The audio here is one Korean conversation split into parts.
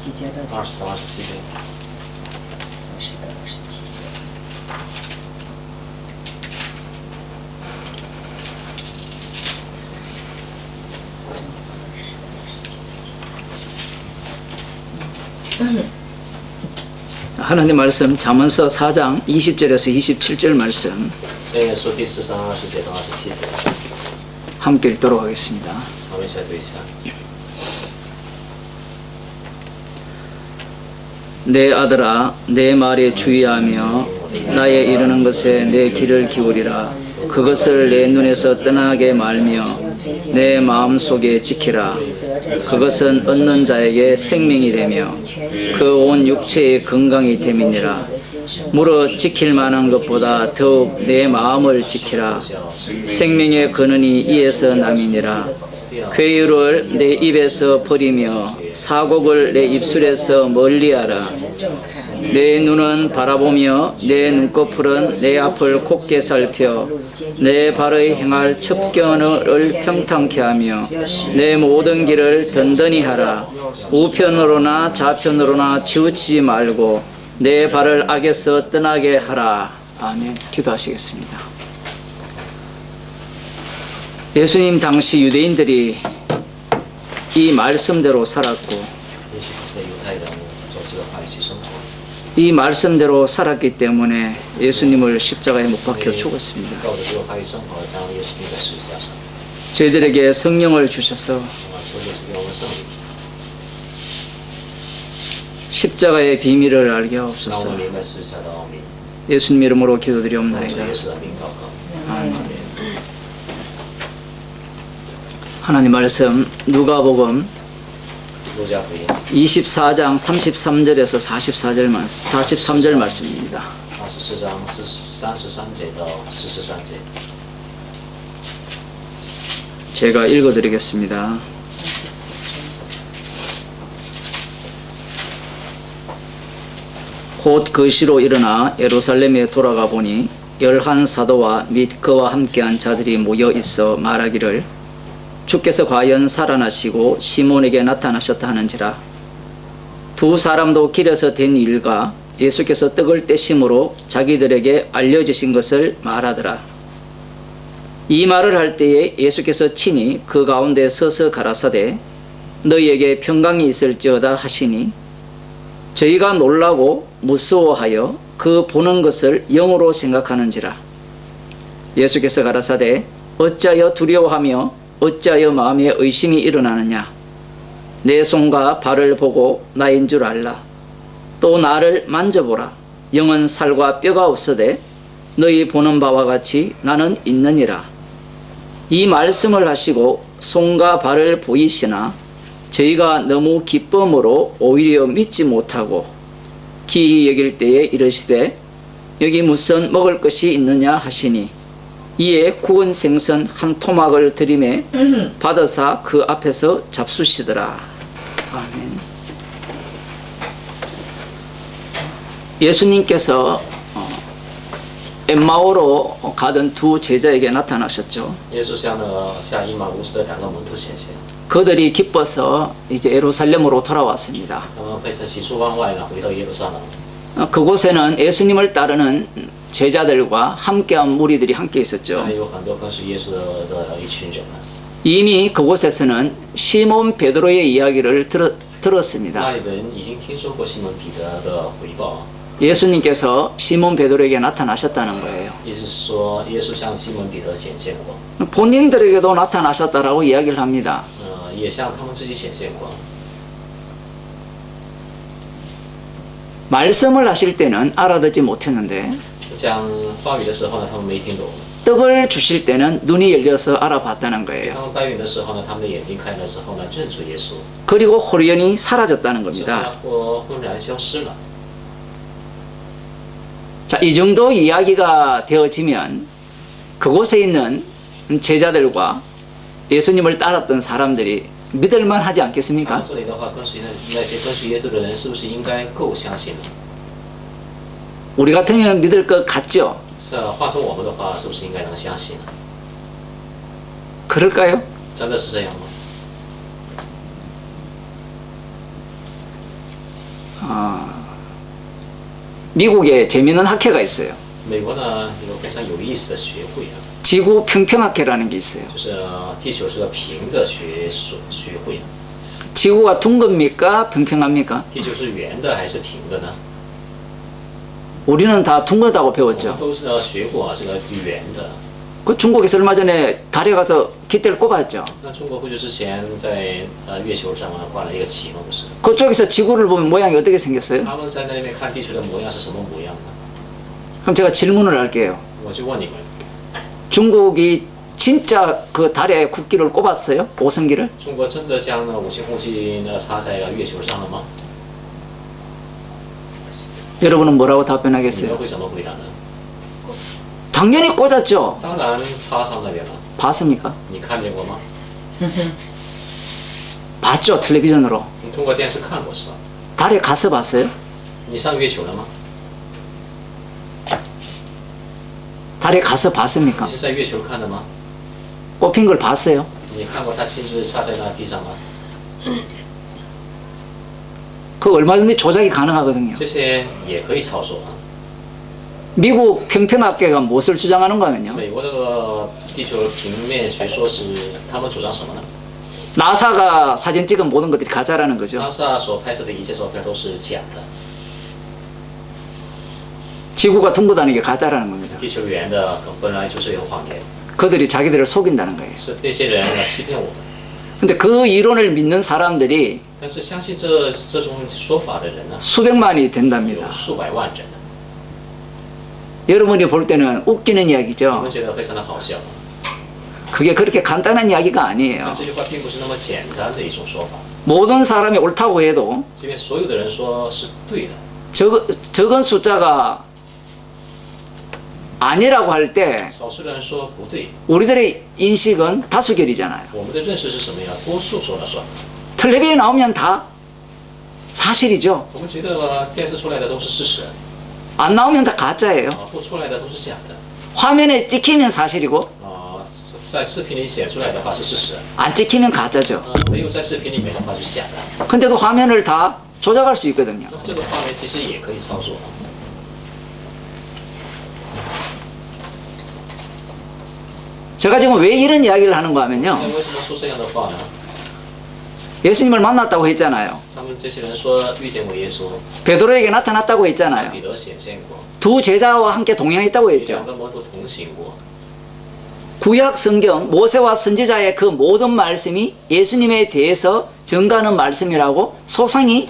几节到20到27节。 20到27节。하나님 말씀 잠언서 4장 20절에서 27절 말씀 箴言書第4章20節到27節， 함께 읽도록 하겠습니다. 我们一起来读一下。 내 아들아 내 말에 주의하며 나의 이르는 것에 내 귀를 기울이라. 그것을 내 눈에서 떠나게 말며 내 마음속에 지키라. 그것은 얻는 자에게 생명이 되며 그 온 육체의 건강이 됨이니라. 무릇 지킬 만한 것보다 더욱 내 마음을 지키라. 생명의 근원이 이에서 남이니라. 괴유를 내 입에서 버리며 사곡을 내 입술에서 멀리하라. 내 눈은 바라보며 내 눈꺼풀은 내 앞을 곱게 살펴 내 발의 행할 첩견을 평탄케 하며 내 모든 길을 든든히 하라. 우편으로나 좌편으로나 치우치지 말고 내 발을 악에서 떠나게 하라. 아멘. 기도하시겠습니다. 예수님 당시 유대인들이 이 말씀대로 살았고 也许这些犹太人走这个话语去生活， 이 말씀대로 살았기 때문에 예수님을 십자가에 못 박혀 죽었습니다. 照着这个话语生活，将耶稣钉在十字架上。 저희들에게 성령을 주셔서 求耶稣给我们圣灵， 십자가의 비밀을 알게 让我 하옵소서. 们明白十字架的奥秘。 예수님 이름으로 奉主 기도드리옵나이다. 耶稣的名祷告。 아멘. 하나님 말씀 누가복음 路加福音 24장 33절에서 43절 말씀입니다. 24章33节到43节， 제가 읽어드리겠습니다. 곧 그 시로 일어나 예루살렘에 돌아가 보니 11 사도와 및 그와 함께한 자들이 모여 있어 말하기를 주께서 과연 살아나시고 시몬에게 나타나셨다 하는지라. 두 사람도 길에서 된 일과 예수께서 떡을 떼심으로 자기들에게 알려주신 것을 말하더라. 이 말을 할 때에 예수께서 친히 그 가운데 서서 가라사대 너희에게 평강이 있을지어다 하시니 저희가 놀라고 무서워하여 그 보는 것을 영으로 생각하는지라. 예수께서 가라사대 어찌하여 두려워하며 어찌하여 마음에 의심이 일어나느냐. 내 손과 발을 보고 나인 줄 알라. 또 나를 만져보라. 영은 살과 뼈가 없으되 너희 보는 바와 같이 나는 있느니라. 이 말씀을 하시고 손과 발을 보이시나 저희가 너무 기쁨으로 오히려 믿지 못하고 기이 여길 때에 이르시되 여기 무슨 먹을 것이 있느냐 하시니 이에 구운 생선 한 토막을 들이매 받아사 그 앞에서 잡수시더라. 아멘. 예수님께서 엠마오로 가던 두 제자에게 나타나셨죠. 耶稣向以马忤斯的2个门徒显现， 그들이 기뻐서 이제 예루살렘으로 돌아왔습니다. 他们非常喜出望外的回到耶路撒冷。 그곳에는 예수님을 따르는 제자들과 함께한 무리들이 함께 있었죠. 还有很多跟随耶稣的一群人。 이미 그곳에서는 시몬 베드로의 이야기를 들었습니다. 那里人已经听说过西门彼得的回报， 예수님께서 시몬 베드로에게 나타나셨다는 거예요. 意思是说耶稣向西门彼得显现过， 본인들에게도 나타나셨다라고 이야기를 합니다. 也向他们自己显现过。 말씀을 하실 때는 알아듣지 못했는데 讲话语的时候呢，他们没听懂； 떡을 주실 때는 눈이 열려서 알아봤다는 거예요. 他们掰饼的时候呢，他们的眼睛开的时候呢，认出耶稣， 그리고 호련히 사라졌다는 之后 겁니다. 呢，忽然消失了。 자, 이 정도 이야기가 되어지면 그곳에 있는 제자들과 예수님을 따랐던 사람들이 믿을만 하지 않겠습니까? 这里的话，那些跟随耶稣的人，是不是应该够相信呢？ 우리 같으면 믿을 것 같죠? 是啊，换成我们的话，是不是应该能相信呢？ 그럴까요? 真的是这样吗？ 미국에 재미있는 학회가 있어요. 美国呢有非常有意思的学会啊， 지구 평평학회라는 게 있어요. 就是地球是个平的学会， 지구가 둥겁니까? 평평합니까? 地球是圆的还是平的呢？ 우리는 다 둥글다고 我们 배웠죠. 都是学过啊，这个圆的。 그 중국에서 얼마 전에 달에 가서 깃대를 꼽았죠. 那中国不久之前在月球上挂了一个旗吗？不是？ 그쪽에서 지구를 보면 모양이 어떻게 생겼어요? 他们在那边看地球的模样是什么模样呢？ 그럼 제가 질문을 할게요. 我就问你们， 중국이 진짜 그 달에 국기를 꼽았어요? 오성기를? 中国真的将那五星红旗插在月球上了吗？ 여러분은 뭐라고 你们 답변하겠어요? 会怎么回答呢？ 당연히 꽂았죠. 当然插上那边了， 봤습니까? 你看见过吗？ 봤죠. 텔레비전으로. 你通过电视看过是吧？ 달에 가서 봤어요? 你上月球了吗？ 달에 가서 봤습니까? 你是在月球看的吗？ 꼽힌 걸 봤어요? 你看过他亲自插在那地上吗？ 그 얼마든지 조작이 가능하거든요. 这些也可以操作啊。 미국 평평학계가 무엇을 주장하는가 하면요. 美国这个地球平面学说是他们主张什么呢？ 나사가 사진 찍은 모든 것들이 가짜라는 거죠. NASA 所拍摄的一切照片都是假的， 지구가 둥글다는 게 가짜라는 겁니다. 地球圆的本来就是一个谎言， 그들이 자기들을 속인다는 거예요. 是那些人来欺骗我们。 근데 그 이론을 믿는 사람들이 但是相信这种说法的人呢， 수백만이 된답니다. 有数百万人呢。 여러분이 볼 때는 웃기는 你 이야기죠. 们觉得非常的好笑， 그게 그렇게 간단한 이야기가 但 아니에요. 这句话并不是那么简单的一种说法。 모든 사람이 옳다고 해도 即便所有的人说是对的， 적은 숫자가 아니라고 할 때 少数的人说不对， 우리들의 인식은 다수결이잖아요. 我们的认识是什么呀？多数说了算。 텔레비에 나오면 다 사실이죠. 我们觉得电视出来的都是事实， 안 나오면 다 가짜예요. 不出来的都是假的。 화면에 찍히면 사실이고 在视频里显出来的话是事实， 안 찍히면 가짜죠. 没有在视频里面的话就是假的。 근데 그 화면을 다 조작할 수 있거든요. 那这个画面其实也可以操作。 제가 지금 왜 이런 이야기를 하는가 那 하면요. 为什么说这样的话呢？ 예수님을 만났다고 했잖아요. 他们这些人说遇见过耶稣， 베드로에게 나타났다고 했잖아요. 彼得显现过， 두 제자와 함께 동행했다고 两 했죠. 个门徒同行过。 구약 성경 모세와 선지자의 그 모든 말씀이 예수님에 대해서 전가하는 말씀이라고 소상히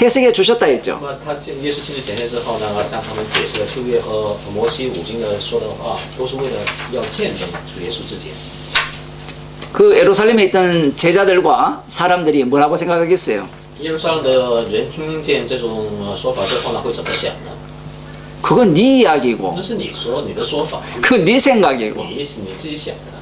해석해 주셨다 那 했죠. 么耶稣亲自显现之后呢，向他们解释了旧约和摩西五经的说的话，都是为了要见证主耶稣自己。 그 예루살렘에 있던 제자들과 사람들이 뭐라고 생각하겠어요? 耶路撒冷的人听见这种说法之后呢，会怎么想呢？ 그건 네 이야기고 那是你说你的说法， 그건 네 생각이고 你自己想的。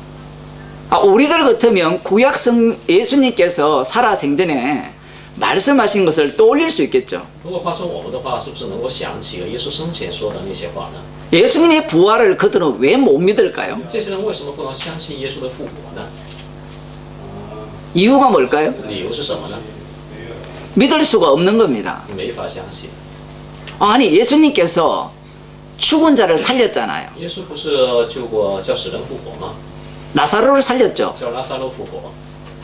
아, 우리들 같으면 구약성 예수님께서 살아 생전에 말씀하신 것을 떠올릴 수 있겠죠. 如果换成我们的话，是不是能够想起耶稣生前说的那些话呢？ 예수님의 부활을 그들은 왜 못 믿을까요? 这些人为什么不能相信耶稣的复活呢？ 이유가 뭘까요? 理由是什么呢？ 믿을 수가 없는 겁니다. 没法相信。 아니 예수님께서 죽은 자를 살렸잖아요. 耶稣不是救过叫死人复活吗？ 나사로를 살렸죠. 叫拉撒路复活，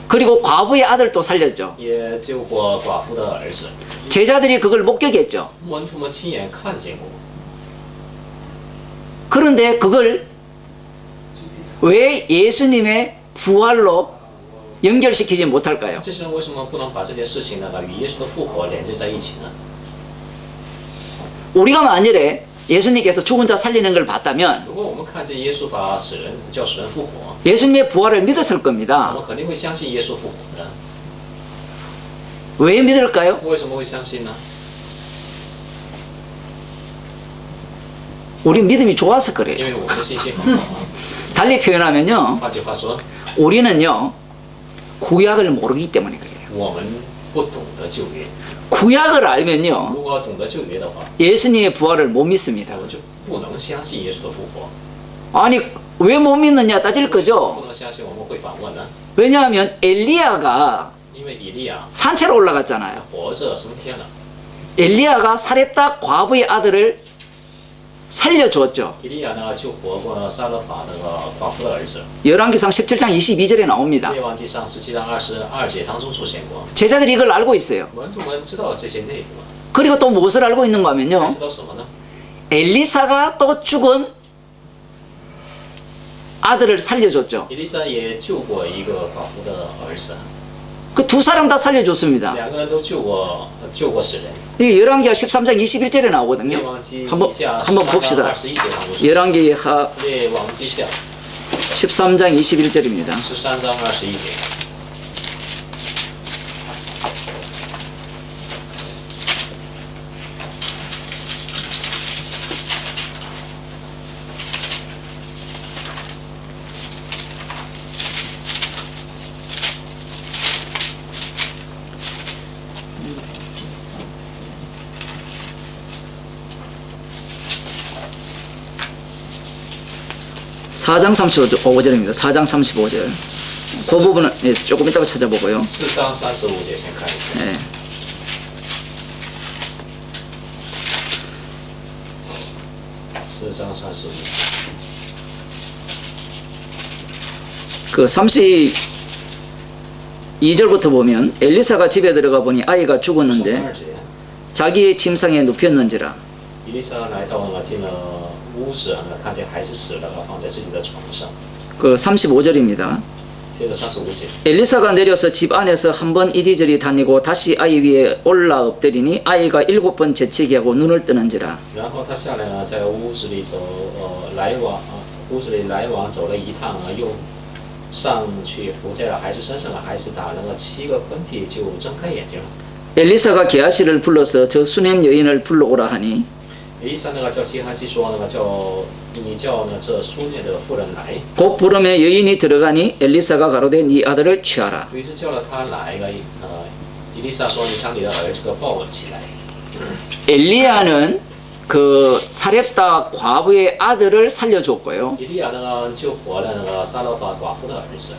그리고 과부의 아들도 살렸죠. 也救过寡妇的儿子。 제자들이 그걸 목격했죠. 门徒们亲眼看见过， 그런데 그걸 왜 예수님의 부활로 연결시키지 못할까요? 这些人为什么不能把这件事情呢与耶稣的复活连接在一起呢？ 우리가 만일에 예수님께서 죽은 자 살리는 걸 봤다면 如果我们看见耶稣把叫死人复活， 예수님의 부활을 믿었을 我 겁니다. 们肯定会相信耶稣复活的。 왜 믿을까요? 为什么会相信呢？ 우리 믿음이 좋아서 因 그래요. 为我们的信心很好啊。 달리 표현하면요. 换句话说， 우리는요. 구약을 모르기 때문에 그래요. 我们不懂得旧约。 구약을 알면요. 如果懂得旧约的话， 예수님의 부활을 못 믿습니다. 我们就不能相信耶稣的复活。 아니 왜 못 믿느냐 따질 不 거죠. 能相信，我们会反问呢？ 왜냐하면 엘리야가 因为以利亚 산채로 올라갔잖아요. 活着升天了， 엘리야가 사렙다 과부의 아들을 살려주었죠. 以利亚呢就活过了撒勒法那个寡妇的儿子。 열왕기상 17장 22절에 나옵니다. 列王记上17章22节当中出现过。 제자들이 이걸 알고 있어요. 门徒们知道这些内容啊， 그리고 또 무엇을 알고 있는가 还 하면요. 知道什么呢？ 엘리사가 또 죽은 아들을 살려줬죠. 以利沙也救过一个寡妇的儿子， 그 두 사람 다 살려줬습니다. 两个人都救过死人。 이게 열왕기하 13장 21절에 列 나오거든요. 王记 한번 下 한번 13 봅시다. 章21节当中出现。 열왕기하 列王记下 13장 21절입니다. 13章21节。 4장 35절입니다. 4장 35절. 그 부분은 예, 조금 이따가 찾아보고요. 4章35节先看一下。 예.4章35节。 그 32절부터 보면 엘리사가 집에 들어가 보니 아이가 죽었는데 32节。 자기의 침상에 눕혔는지라. 以利沙来到进了屋子，看见孩子死了，放在自己的床上。 그 35절입니다. 接着35节。 엘리사가 내려서 집 안에서 한 번 이리저리 다니고 다시 아이 위에 올라 엎드리니 아이가 7번 재채기 하고 눈을 뜨는지라. 然后他下来呢，在屋子里走，屋子里来往走了一趟又上去伏在了孩子身上，孩子打了7个喷嚏，就睁开眼睛了。 엘리사가 게하시를 불러서 저 수넴 여인을 불러오라 하니 以利沙叫基哈西说你叫这苏念的妇人来， 곧 부름에 여인이 들어가니 엘리사가 가로되 네 아들을 취하라. 于是叫了他来以利沙说你将你的儿子抱起来。 엘리야는 그 사렙다 과부의 아들을 살려줬고요. 以利亚就活了撒勒法寡妇的儿子。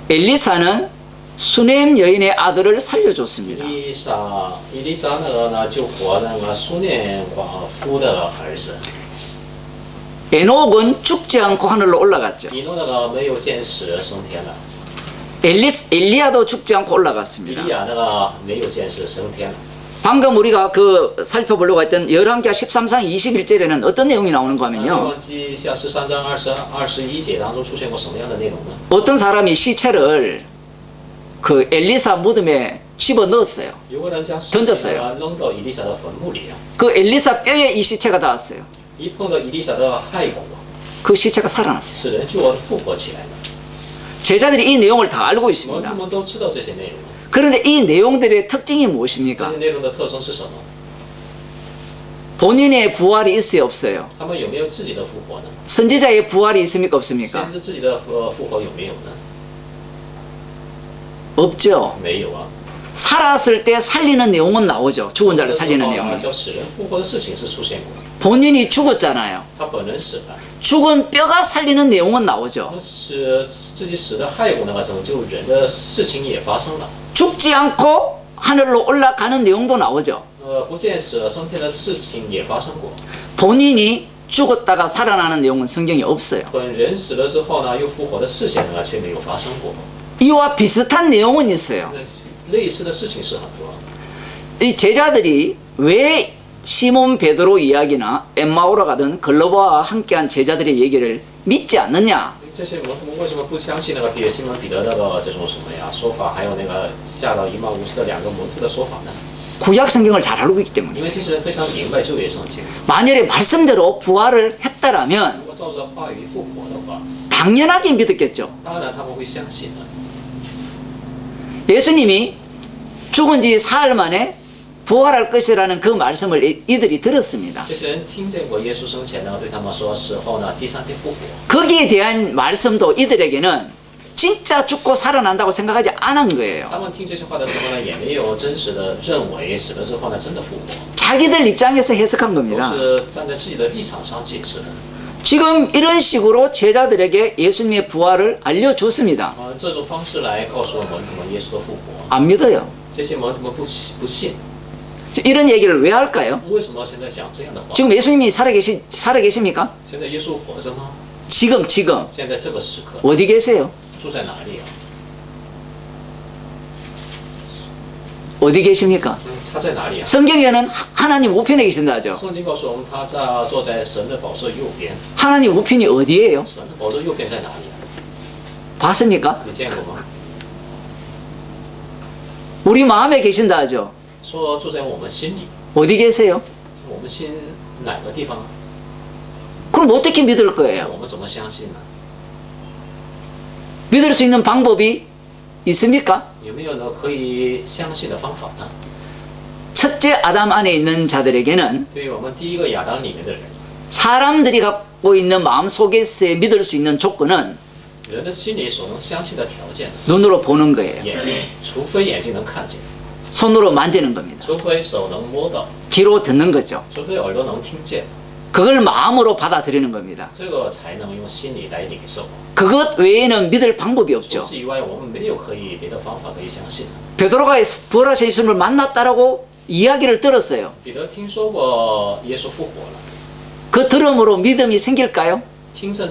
엘리사는 수넴 여인의 아들을 살려줬습니다. 以利沙就活了苏念寡妇的儿子。 에녹은 죽지 않고 하늘로 올라갔죠. 以诺没有见死升天了， 엘리야도 죽지 않고 以 올라갔습니다. 利亚没有见死升天了。 방금 우리가 그 살펴보려고 했던 열왕기하 13장 21절에는 어떤 내용이 나오는가 列 하면요. 王记下13章21节当中出现过什么样的内容呢？ 어떤 사람이 시체를 그 엘리사 무덤에 집어넣었어요. 有个人将尸 던졌어요 体扔到以利沙的坟墓里， 그 엘리사 뼈에 이 시체가 닿았어요. 一碰到以利沙的骸骨， 그 시체가 살아났어요. 使人就复活起来了。 제자들이 이 내용을 다 알고 门 있습니다. 徒们都知道这些内容， 그런데 이 내용들의 특징이 这 무엇입니까? 些内容的特征是什么？ 본인의 부활이 있어요, 없어요? 他们有没有自己的复活呢？ 선지자의 부활이 있습니까, 없습니까? 先知自己的复活有没有呢？ 없죠. 没有啊。 살았을 때 살리는 내용은 나오죠. 죽은 자를 살리는 내용이. 叫使人复活的事情是出现过， 본인이 죽었잖아요. 他本人死了， 죽은 뼈가 살리는 내용은 나오죠. 那使自己死的骸骨拯救人的事情也发生了。 죽지 않고 하늘로 올라가는 내용도 나오죠. 不见死了升天的事情也发生过。 본인이 죽었다가 살아나는 내용은 성경에 없어요. 本人死了之后又复活的事情却没有发生过。 이와 비슷한 내용은 있어요. 那类似的事情是很多。 이 제자들이 왜 시몬 베드로 이야기나 엠마오로 가던 글로바와 함께한 제자들의 얘기를 믿지 않느냐? 这些门徒为什么不相信西门彼得这种什么说法，还有下到以马忤斯的2个门徒的说法呢？ 구약 성경을 잘 알고 있기 때문에 因为这些人非常明白旧约圣经， 만약에 말씀대로 부활을 했다라면 如果照着话语复活的话， 당연하게 믿었겠죠. 当然他们会相信的。 예수님이 죽은 지 사흘 만에 부활할 것이라는 그 말씀을 이들이 들었습니다. 这些人听见过耶稣生前对他们说死后第3天复活。 거기에 대한 말씀도 이들에게는 진짜 죽고 살아난다고 생각하지 않은 거예요. 他们听这些话的时候也没有真实的认为死了之后真的复活， 자기들 입장에서 해석한 都 겁니다. 是站在自己的立场上解释的。 지금 이런 식으로 제자들에게 예수님의 부활을 알려줬습니다. 这种方式来告诉门徒们耶稣的复活， 안 믿어요. 这些门徒们不信。 이런 얘기를 왜 할까요? 为什么现在讲这样的话？ 지금 예수님이 살아계십니까? 现在耶稣活着吗？ 지금 现在这个时刻 어디 계세요? 住在哪里啊？ 어디 계십니까? 他在哪里啊？ 성경에는 하나님 우편에 계신다 하죠. 圣经告诉我们，他坐在神的宝座右边。 하나님 우편이 어디예요? 神的宝座右边在哪里啊？ 봤습니까? 你见过吗？ 우리 마음에 계신다 하죠. 说住在我们心里， 어디 계세요? 我们心哪个地方？ 그럼 어떻게 믿을 거예요? 我们怎么相信呢？ 믿을 수 있는 방법이 있습니까? 有没有呢可以相信的方法呢？ 첫째 아담 안에 있는 자들에게는 对于我们第一个亚当里面的人， 사람들이 갖고 있는 마음속에서의 믿을 수 있는 조건은 人的心里所能相信的条件， 눈으로 보는 거예요. 眼睛，除非眼睛能看见， 손으로 만지는 겁니다. 除非手能摸到， 귀로 듣는 거죠. 除非耳朵能听见， 그걸 마음으로 받아들이는 겁니다. 这个才能用心里来领受。 그것 외에는 믿을 방법이 除 없죠. 此以外，我们没有可以别的方法可以相信的。 베드로가 부활하신 예수님을 만났다라고 이야기를 들었어요. 彼得听说过耶稣复活了， 그 들음으로 믿음이 생길까요? 听这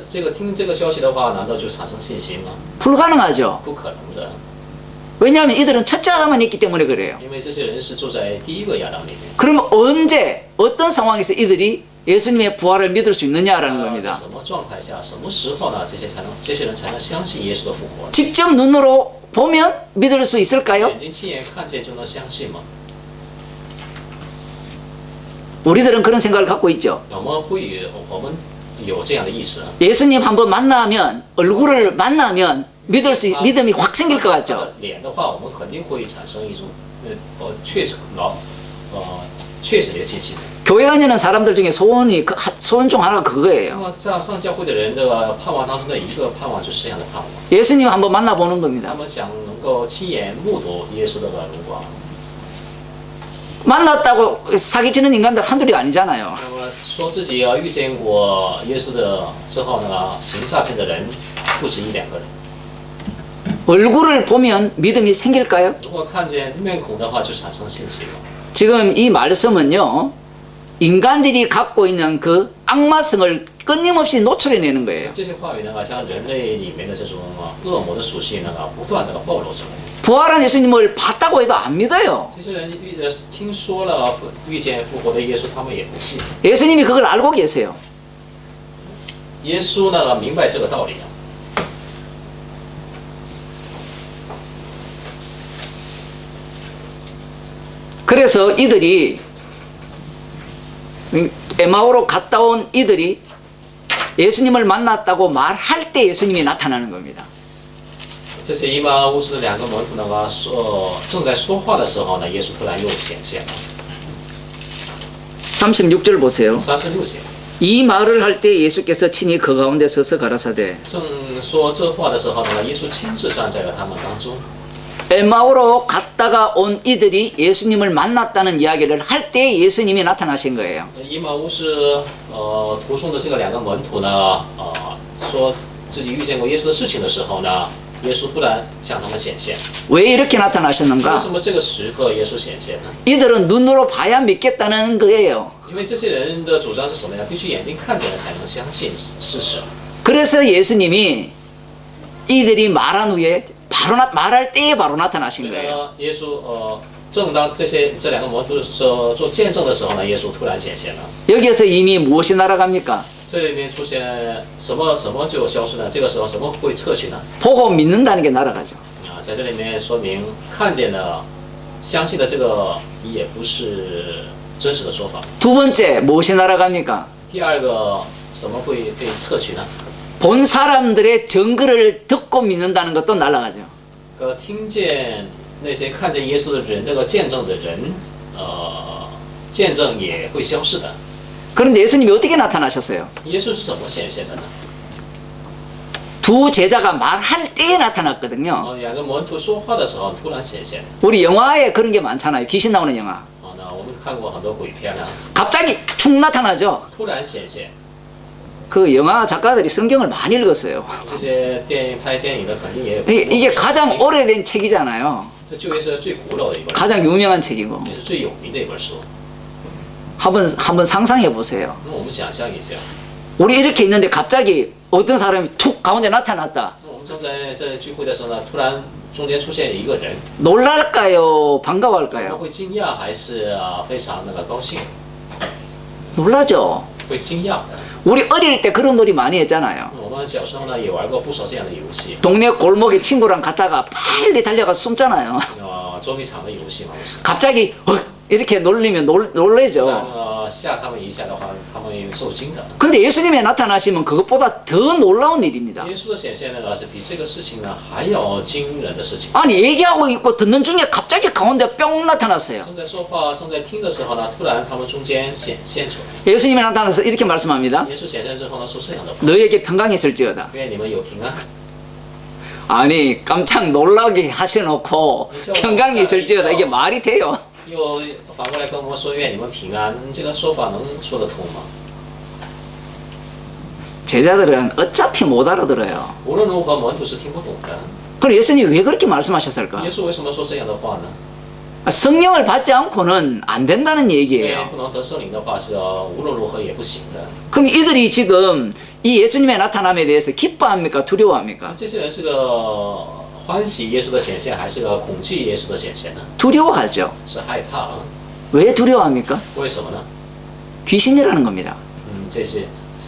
个消息的话，难道就产生信心吗？ 불가능하죠. 不可能的， 왜냐하면 이들은 첫째 아담만 있기 때문에 그래요. 因为这些人是住在第一个亚当里面。 그러면 언제 어떤 상황에서 이들이 예수님의 부활을 믿을 수 있느냐라는 在 겁니다. 什么状态下、什么时候呢？这些人才能相信耶稣的复活？ 직접 눈으로 보면 믿을 수 있을까요? 眼睛亲眼看见就能相信吗？ 우리들은 그런 생각을 갖고 있죠. 我们有这样的意识啊。 예수님 한번 만나면 얼굴을 만나면 믿음이 확 생길 것 他 같죠. 的脸的话，我们肯定会产生一种确实的信心。 교회 다니는 사람들 중에 소원 중 하나가 那 그거예요. 么这样上教会的人的盼望当中的一个盼望就是这样的盼望， 예수님 한번 만나보는 他 겁니다. 们想能够亲眼目睹耶稣的荣光。 만났다고 사기치는 인간들 한둘이 아니잖아요. 那么说自己遇见过耶稣的之后呢，行诈骗的人不止一两个人。 얼굴을 보면 믿음이 생길까요? 如果看见面孔的话，就产生信心了。 지금 이 말씀은요, 인간들이 갖고 있는 그 악마성을 끊임없이 노출해내는 거예요. 这些话语呢，将人类里面的这种恶魔的属性呢，不断的暴露出来。 부활한 예수님을 봤다고 해도 안 믿어요. 这些人听说了遇见复活的耶稣，他们也不信。 예수님이 그걸 알고 계세요. 耶稣呢，明白这个道理啊。 그래서 이들이 에마오로 갔다 온 이들이 예수님을 만났다고 말할 때 예수님이 나타나는 겁니다. 这些伊玛乌斯两个门徒呢，正在说话的时候呢，耶稣突然又显现了。 36절 보세요. 36节， 이 말을 할 때 예수께서 친히 그 가운데 서서 가라사대 正说这话的时候呢，耶稣亲自站在了他们当中。 에마오로 갔다가 온 이들이 예수님을 만났다는 이야기를 할 때 예수님이 나타나신 거예요. 伊玛乌斯途中的这个两个门徒呢，说自己遇见过耶稣的事情的时候呢，耶稣突然向他们显现。 왜 이렇게 为 나타나셨는가? 什么这个时刻耶稣显现呢？ 이들은 눈으로 봐야 믿겠다는 거예요. 因为这些人的主张是什么呀？必须眼睛看见了才能相信事实。 그래서 예수님이 이들이 말한 후에 말할 때에 바로 나타나신 所以 거예요. 呢，耶稣正当这两个门徒做见证的时候呢，耶稣突然显现了。 여기에서 이미 무엇이 날아갑니까? 这里面出现什么就消失呢？这个时候什么会撤去呢？ 보고 믿는다는 게 날아가죠. 在这里面说明看见了、相信的这个也不是真实的说法。 두 번째 무엇이 날아갑니까? 第二个什么会被撤去呢？ 본 사람들의 증거를 듣고 믿는다는 것도 날아가죠. 听见那些看见耶稣的人，这个见证的人，见证也会消失的。 그런데 예수님이 어떻게 나타나셨어요? 耶稣是怎么显现的呢？ 두 제자가 말할 때에 나타났거든요. 两个门徒说话的时候突然显现。 우리 영화에 그런 게 많잖아요. 귀신 나오는 영화. 那我们看过很多鬼片啊， 갑자기 툭 나타나죠. 突然显现。 그 영화 작가들이 성경을 많이 읽었어요. 这些拍电影的肯定也有。 이게 가장 오래된 책이잖아요. 这旧约是最古老的一本书， 가장 유명한 책이고 也是最有名的一本书。 한번 상상해 보세요. 那我们想象一下， 우리 이렇게 있는데 갑자기 어떤 사람이 툭 가운데 나타났다. 那我们正在聚会的时候呢，突然中间出现一个人， 놀랄까요? 我们 반가워할까요? 会惊讶还是非常高兴？ 놀라죠. 会惊讶的。 우리 어릴 때 그런 놀이 많이 했잖아요. 我们小时候呢也玩过不少这样的游戏， 동네 골목에 친구랑 갔다가 빨리 달려가 숨잖아요. 捉迷藏的游戏嘛，不是。 갑자기 이렇게 놀리면 놀래죠. 吓他们一下的话，他们会受惊的。 근데 예수님이 나타나시면 그것보다 더 놀라운 일입니다. 耶稣的显现呢是比这个事情呢还要惊人的事情。 아니 얘기하고 있고 듣는 중에 갑자기 가운데 뿅 나타났어요. 正在说话、正在听的时候呢，突然他们中间显现出来。 예수님이 나타나서 이렇게 말씀합니다. 耶稣显现之后呢，说这样的话： 너에게 평강이 있을지어다. 愿你们有平安。 아니 깜짝 놀라게 하셔놓고 평강이 있을지어다. 이게 말이 돼요? 又反过来跟我们说愿你们平安，这个说法能说得通吗？ 제자들은 어차피 못 알아들어요. 无论如何，门徒是听不懂的。 그럼 예수님이 왜 그렇게 말씀하셨을까? 耶稣为什么说这样的话呢？ 성령을 받지 않고는 안 된다는 因为 얘기예요. 不能得圣灵的话是无论如何也不行的。 그럼 이들이 지금 이 예수님의 나타남에 대해서 기뻐합니까? 두려워합니까? 这些人是个欢喜耶稣的显现，还是个恐惧耶稣的显现呢？ 두려워하죠. 是害怕。 왜 두려워합니까? 为什么呢？ 귀신이라는 겁니다. 这些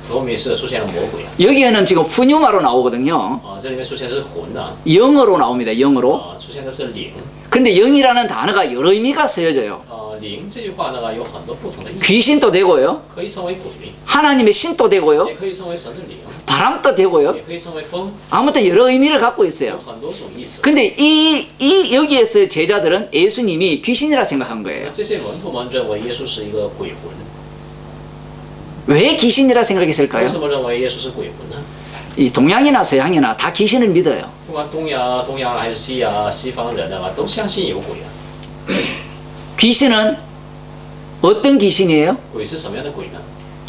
福音是出现了魔鬼啊。 여기에는 지금 푸뉴마로 나오거든요. 这里面出现的是魂呐， 영어로 나옵니다. 영어로. 出现的是灵。 근데 영이라는 단어가 여러 의미가 쓰여져요. 灵这句话呢有很多不同的意思， 귀신도 되고요. 可以称为鬼， 하나님의 신도 되고요. 也可以称为神的灵， 바람도 되고요. 也可以称为风， 아무튼 여러 의미를 갖고 有 있어요. 很多种意思。 근데 여기에서 제자들은 예수님이 귀신이라 생각한 거예요. 这些门徒们认为耶稣是一个鬼魂， 왜 귀신이라 为 생각했을까요? 什么认为耶稣是鬼魂呢？ 이 동양이나 서양이나 다 귀신을 믿어요. 不管东亚还是西方人啊，都相信有鬼啊。 귀신은 어떤 귀신이에요? 鬼是什么样的鬼呢？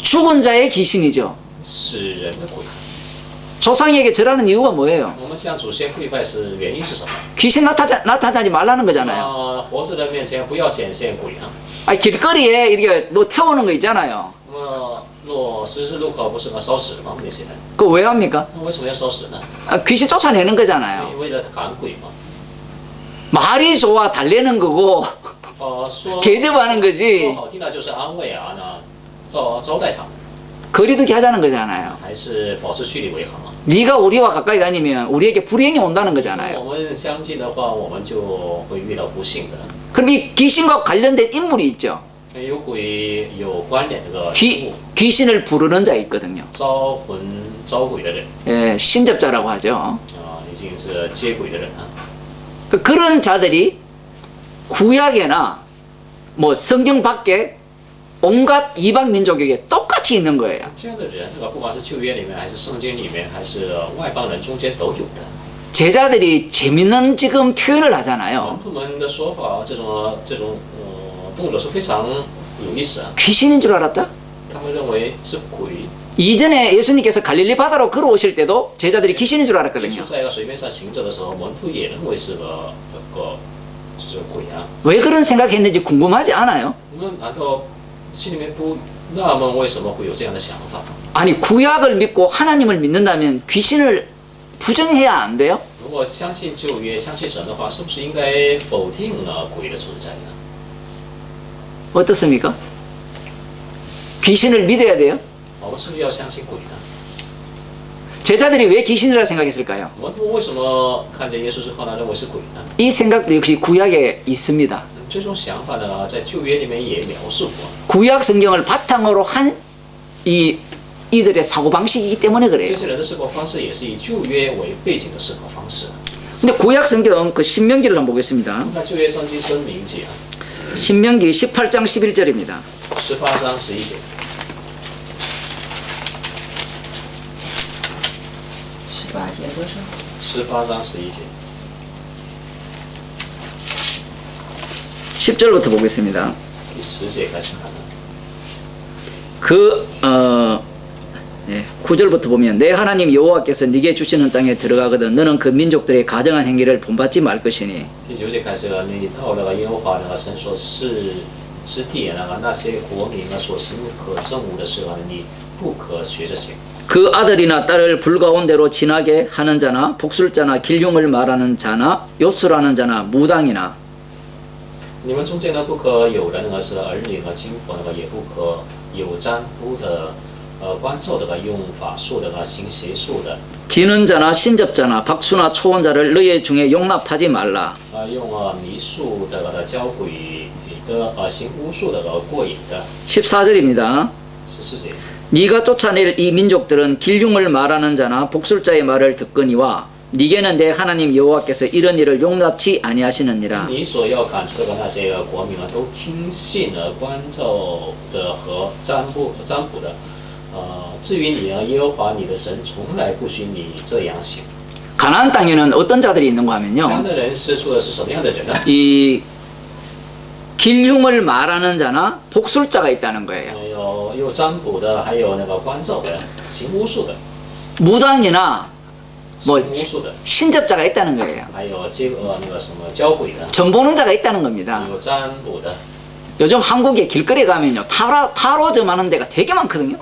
죽은 자의 귀신이죠. 死人的鬼。 조상에게 절하는 이유가 뭐예요? 我们向祖先跪拜是原因是什么？ 귀신 나타나지 말라는 거잖아요. 活着的面前不要显现鬼啊。 아니, 길거리에 이렇게 뭐 태우는 거 있잖아요. 那么十字路口不是烧纸吗？那些人， 그거 왜 합니까? 那为什么要烧纸呢？ 귀신 쫓아내는 거잖아요. 为了赶鬼嘛。 말이 좋아 달래는 거고 说 대접하는 거지. 说好听的就是安慰啊，那招待他们， 거리두기 하자는 거잖아요. 还是保持距离为好嘛。 네가 우리와 가까이 다니면 우리에게 불행이 온다는 거잖아요. 我们相近的话，我们就会遇到不幸的。 그럼 이 귀신과 관련된 인물이 있죠. 有鬼有关联这个人物， 귀신을 부르는 자 있거든요. 招鬼的人 예, 신접자라고 하죠. 已经是接鬼的人了。 그런 자들이 구약에나 뭐 성경 밖에 온갖 이방 민족에게 똑같이 있는 거예요. 这样的人，不管是旧约里面，还是圣经里面，还是外邦人中间都有的。 제자들이 재밌는 지금 표현을 하잖아요. 门徒们的说法，这种动作是非常有意思啊。 귀신인 줄 알았다? 他们认为是鬼。 이전에 예수님께서 갈릴리 바다로 걸어오실 때도 제자들이 귀신인 줄 耶 알았거든요. 稣在水面上行走的时候，门徒也认为是个就是鬼啊。 왜 그런 생각했는지 궁금하지 않아요? 我们难道心里面不纳闷为什么会有这样的想法？ 아니 구약을 믿고 하나님을 믿는다면 귀신을 부정해야 안 돼요? 如果相信旧约、相信神的话，是不是应该否定鬼的存在呢？ 어떻습니까? 귀신을 믿어야 돼요? 我们是不是要相信鬼呢？ 제자들이 왜 귀신이라 생각했을까요? 门徒为什么看见耶稣之后呢，认为是鬼呢？ 이 생각도 역시 구약에 있습니다. 这种想法呢，在旧约里面也描述过。 구약 성경을 바탕으로 한 이들의 사고 방식이기 때문에 这 그래요. 些人的生活方式也是以旧约为背景的生活方式。 근데 구약 성경 그 신명기를 한번 보겠습니다. 那旧约圣经申明记啊， 신명기 18장 11절입니다. 18章11节。 18节多少？ 18章11节。 10절부터 보겠습니다. 第10节开始看的。 예, 9절부터 보면 내 하나님 여호와께서 네게 주시는 땅에 들어가거든 너는 그 민족들의 가정한 행위를 본받지 말 것이니 第9节开始了，你到了耶和华那个神所赐之地，那些国民所行可憎恶的事，你不可学着行。 그 아들이나 딸을 불가운데로 지나게 하는 자나 복술자나 길흉을 말하는 자나 요술하는 자나 무당이나 你们中间呢，不可有人是儿女和亲婆，也不可有占卜的、观咒的、用法术的、行邪术的， 지는 자나 신접자나 박수나 초혼자를 너희 중에 용납하지 말라. 用迷术的、教鬼的、行巫术的、过瘾的。 14절입니다. 14节。 네가 쫓아낼 이 민족들은 길흉을 말하는 자나 복술자의 말을 듣거니와 네게는 내 하나님 여호와께서 이런 일을 용납치 아니하시느니라. 你所要赶出的那些国民都听信了观咒的和占卜的。至于你呢，耶和华你的神从来不许你这样行。 가나안 땅에는 어떤 자들이 있는가 这样 하면요. 的人是出的是什么样的人呢？ 이 길흉을 말하는 자나 복술자가 있다는 거예요. 有占卜的，还有那个观咒的，行巫术的， 무당이나 行 뭐 巫术的， 신접자가 있다는 거예요. 还有那个什么教鬼的， 전보는 자가 있다는 겁니다. 有占卜的。 요즘 한국에 길거리에 가면요. 타로점 하는 데가 되게 많거든요.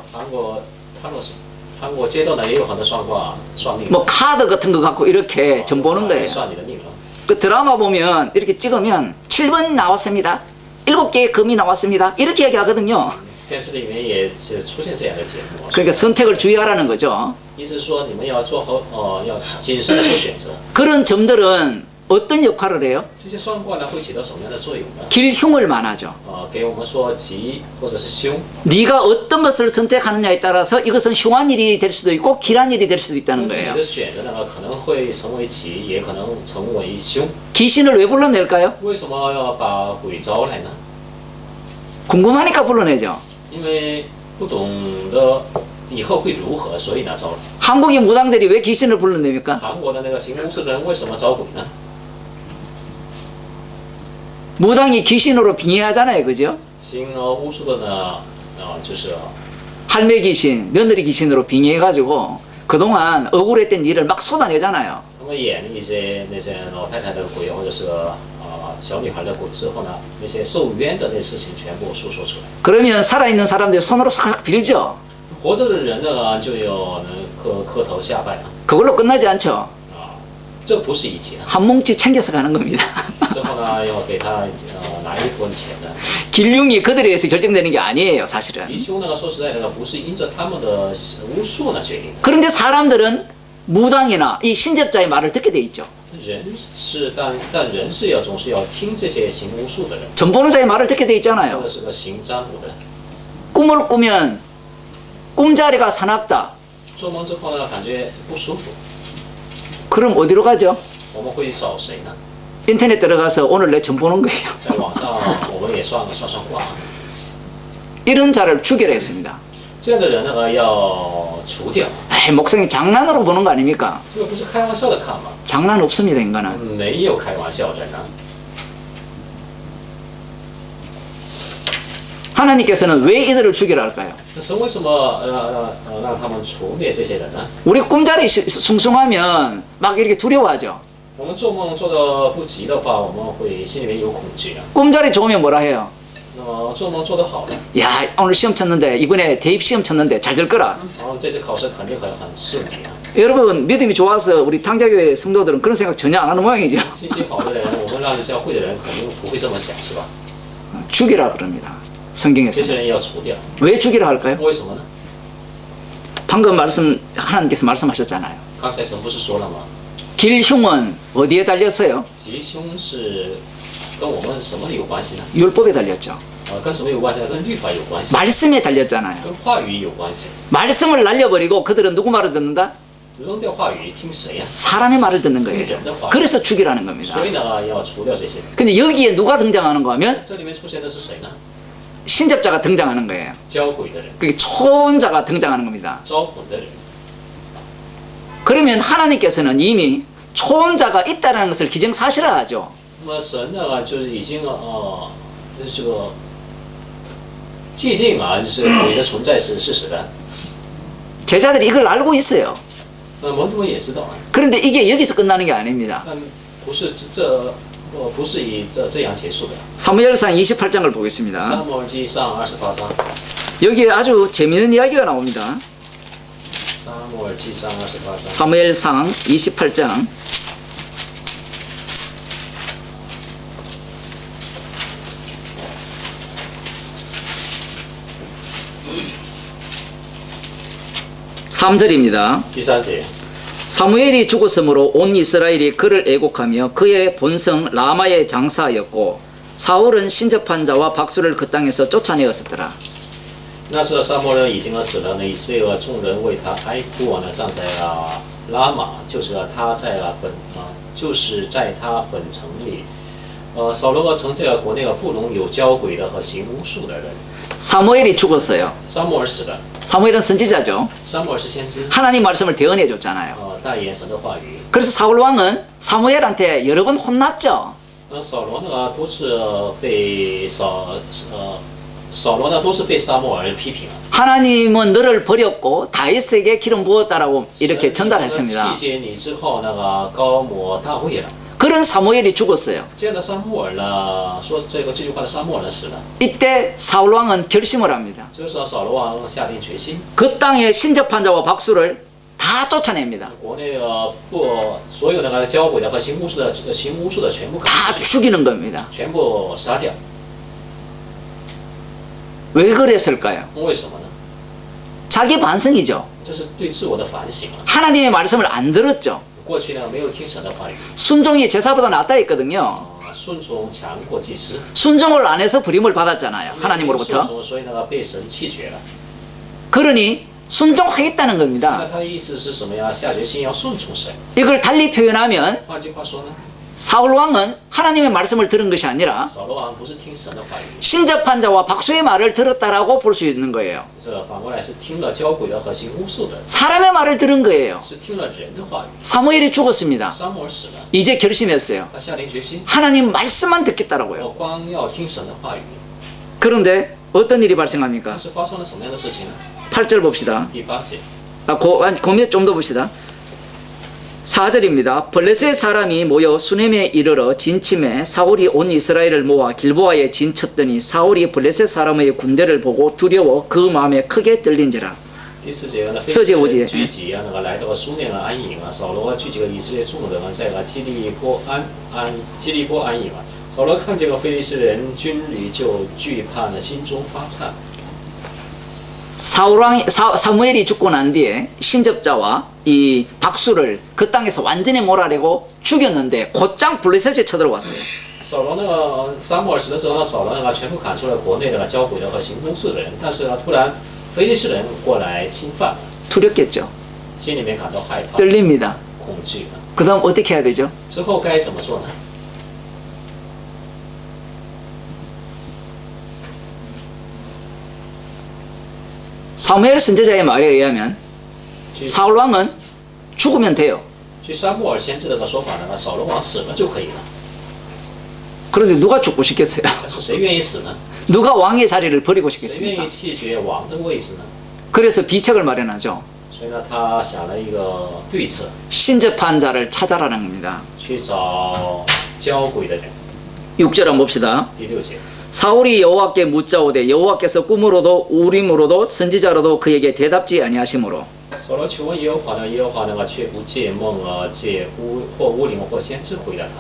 韩国街道呢也有很多算命， 뭐 카드 같은 거 갖고 이렇게 점 보는 거예요. 算你的命了。 그 드라마 보면 이렇게 찍으면 7번 나왔습니다. 7개의 금이 나왔습니다. 이렇게 얘기하거든요. 电视里面也是出现这样的节目。 그러니까 선택을 주의하라는 거죠. 意思是说你们要做好要谨慎的做选择。 그런 점들은 어떤 역할을 해요? 这些算卦呢会起到什么样的作用呢？ 길흉을 말하죠. 给我们说吉或者是凶。 네가 어떤 것을 선택하느냐에 따라서 이것은 흉한 일이 될 수도 있고 길한 일이 될 수도 있다는 你 거예요. 的选择呢可能会成为吉，也可能成为凶。 귀신을 왜 불러낼까요? 为什么要把鬼招来呢？ 궁금하니까 불러내죠. 因为不懂得以后会如何，所以呢招来。 한국의 무당들이 왜 귀신을 불러냅니까? 韩国的那个行巫术的人为什么招鬼呢？ 무당이 귀신으로 빙의하잖아요. 그죠? 行巫术的呢，就是 할매 귀신, 며느리 귀신으로 빙의해가지고 그동안 억울했던 일을 막 쏟아내잖아요. 他们演那些老太太的鬼，或者是小女孩的鬼之后呢，那些受冤的那事情全部诉说出来。 그러면 살아있는 사람들이 손으로 싹 빌죠. 活着的人呢，就有磕头下拜了。 그걸로 끝나지 않죠. 这不是一切。 한 뭉치 챙겨서 가는 겁니다. 之后呢，要给他拿一部分钱的。 길흉이 그들에 의해서 결정되는 게 아니에요. 사실은. 吉凶那个说实在的，不是因着他们的巫术呢决定的。 그런데 사람들은 무당이나 이 신접자의 말을 듣게 돼 있죠. 人是，但人是总是要听这些行巫术的人， 전보는사의 말을 듣게 돼 或 있잖아요. 者是个行占卜的。 꿈을 꾸면 꿈자리가 사납다. 做梦之后呢，感觉不舒服， 그럼 어디로 가죠? 我们会找谁呢？ 인터넷 들어가서 오늘 내 전보는 거예요. 在网上我们也算卦。 이런 자를 추결했습니다. 这样的人呢要除掉， 에이, 목성이 장난으로 보는 거 아닙니까? 这个不是开玩笑的看吗？ 장난 없습니다. 인간은. 没有开玩笑，人呢。 하나님께서는 왜 이들을 추결할까요? 那神为什么让他们除灭这些人呢？ 우리 꿈자리 숭숭하면 막 이렇게 두려워하죠. 我们做梦做的不急的话，我们会心里面有恐惧啊。 꿈자리 좋으면 뭐라 해요? 那么做梦做得好呢， 야, 오늘 시험 쳤는데 이번에 대입 시험 쳤는데 잘 될 거라. 然后这次考试肯定很顺利啊。 여러분 믿음이 좋아서 우리 탕자교회 성도들은 그런 생각 전혀 안 하는 모양이죠. 信心好的人，我们让教会的人肯定不会这么想，是吧？ 죽이라 그럽니다. 这 성경에서. 些人要除掉， 왜 죽이라 할까요? 为什么呢？ 방금 하나님께서 말씀하셨잖아요. 刚才神不是说了吗？ 길흉은 어디에 달렸어요? 吉凶是跟我们什么有关系呢？ 율법에 달렸죠. 跟什么有关系呢？跟律法有关系， 말씀에 달렸잖아요. 跟话语有关系。 말씀을 날려버리고 그들은 누구 말을 듣는다? 扔掉话语，听谁呀？ 사람의 말을 듣는 거예요. 그 그래서 죽이라는 겁니다. 所以呢，要除掉这些人。 근데 여기에 누가 등장하는가 하면 这里面出现的是谁呢？ 신접자가 등장하는 거예요. 教鬼的人， 그게 초혼자가 등장하는 겁니다. 招魂的人。 그러면 하나님께서는 이미 초혼자가 있다는 것을 기정사실화하죠. 那么神呢，就是已经这个界定啊，就是鬼的存在是事实的。 제자들이 이걸 알고 있어요. 门徒也知道啊， 그런데 이게 여기서 끝나는 게 아닙니다. 但不是以这样结束的。 사무엘상 28장을 보겠습니다. 撒母耳记上28章， 여기에 아주 재미있는 이야기가 나옵니다. 撒母耳记上28章。 사무엘상 28장 3절입니다. 第3节， 사무엘이 죽었으므로 온 이스라엘이 그를 애곡하며 그의 본성 라마에 장사하였고 사울은 신접한 자와 박수를 그 땅에서 쫓아내었었더라. 那时撒母耳已经死了，以色列众人为他哀哭，站在了拉玛，就是在他本城里。扫罗曾在国内不容有交鬼的和行巫术的人。 사무엘이 죽었어요. 撒母耳死了， 사무엘은 선지자죠. 撒母耳是先知， 하나님 말씀을 대언해 줬잖아요. 代言神的话语。 그래서 사울 왕은 사무엘한테 여러 번 혼났죠. 扫罗多次被扫罗多次被撒母耳批评了。 하나님은 너를 버렸고 다윗에게 기름 부었다라고 이렇게 전달했습니다. 弃绝你之后，高摩大卫了。 그런 사무엘이 죽었어요. 这样的撒母耳呢，说这句话的撒母耳死了。 이때 사울 왕은 결심을 합니다. 这个时候，扫罗王下定决心， 그 땅에 신접한 자와 박수를 다 쫓아냅니다. 国内所有交鬼的和行巫术的全部 다 赶出去， 죽이는 겁니다. 全部杀掉。 왜 그랬을까요? 为什么呢？ 자기 반성이죠. 这是对自我的反省啊。 하나님의 말씀을 안 들었죠. 过去没有听神的话语， 순종이 제사보다 낫다 했거든요. 顺从强过祭司。 순종을 안 해서 부림을 받았잖아요. 顺 하나님으로부터. 从，所以被神弃绝了。 그러니 순종하겠다는 那 겁니다. 他的意思是什么呀？下决心要顺从神。 이걸 달리 표현하면 换句话说呢， 사울 왕은 하나님의 말씀을 들은 것이 아니라 扫罗王不是听神的话语， 신접한 자와 박수의 말을 들었다라고 볼 수 있는 거예요. 这反过来是听了交鬼的和行巫术的， 사람의 말을 들은 거예요. 是听了人的话语。 사무엘이 죽었습니다. 撒母耳死了， 이제 결심했어요. 他下定决心， 하나님 말씀만 듣겠다라고요. 我光要听神的话语。 그런데 어떤 일이 발생합니까? 但是发生了什么样的事情呢？ 8절 봅시다. 第8节， 고몇 좀 더 봅시다. 4절입니다. 블레셋 사람이 모여 수넴에 이르러 진침해 사울이 온 이스라엘을 모아 길보아에 진쳤더니 사울이 블레셋 사람의 군대를 보고 두려워 그 마음에 크게 떨린지라. 第4节呢，4节5节聚集来到苏念安营扫罗聚集了以色列众人在基利波安营扫罗看见了非利士人军旅，就惧怕心中发颤。 사무엘이 죽고 난 뒤에 신접자와 이 박수를 그 땅에서 완전히 몰아내고 죽였는데 곧장 블레셋이 쳐들어왔어요. 扫罗撒母耳死的时候扫罗全部砍出了国内的交鬼的和行巫术的人，但是突然非利士人过来侵犯， 두렵겠죠. 心里面感到害怕、 떨립니다. 恐惧。 그 다음 어떻게 해야 되죠? 之后该怎么做呢？ 사무엘 선지자의 말에 의하면 사울 왕은 죽으면 돼요. 据撒母耳先知的说法扫罗王死了就可以了。 그런데 누가 죽고 싶겠어요? 但是谁愿意死呢？ 누가 왕의 자리를 버리고 谁愿 싶겠습니까? 意弃绝王的位置呢？ 그래서 비책을 마련하죠. 所以他想了一个对策， 신접한 자를 찾아라는 겁니다. 去找交鬼的人。 6절 한번 봅시다. 第6节， 사울이 여호와께 묻자오되 여호와께서 꿈으로도 우림으로도 선지자로도 그에게 대답지 아니하시므로 扫罗求问耶和华呢，耶和华却不借梦借巫灵或先知回答他。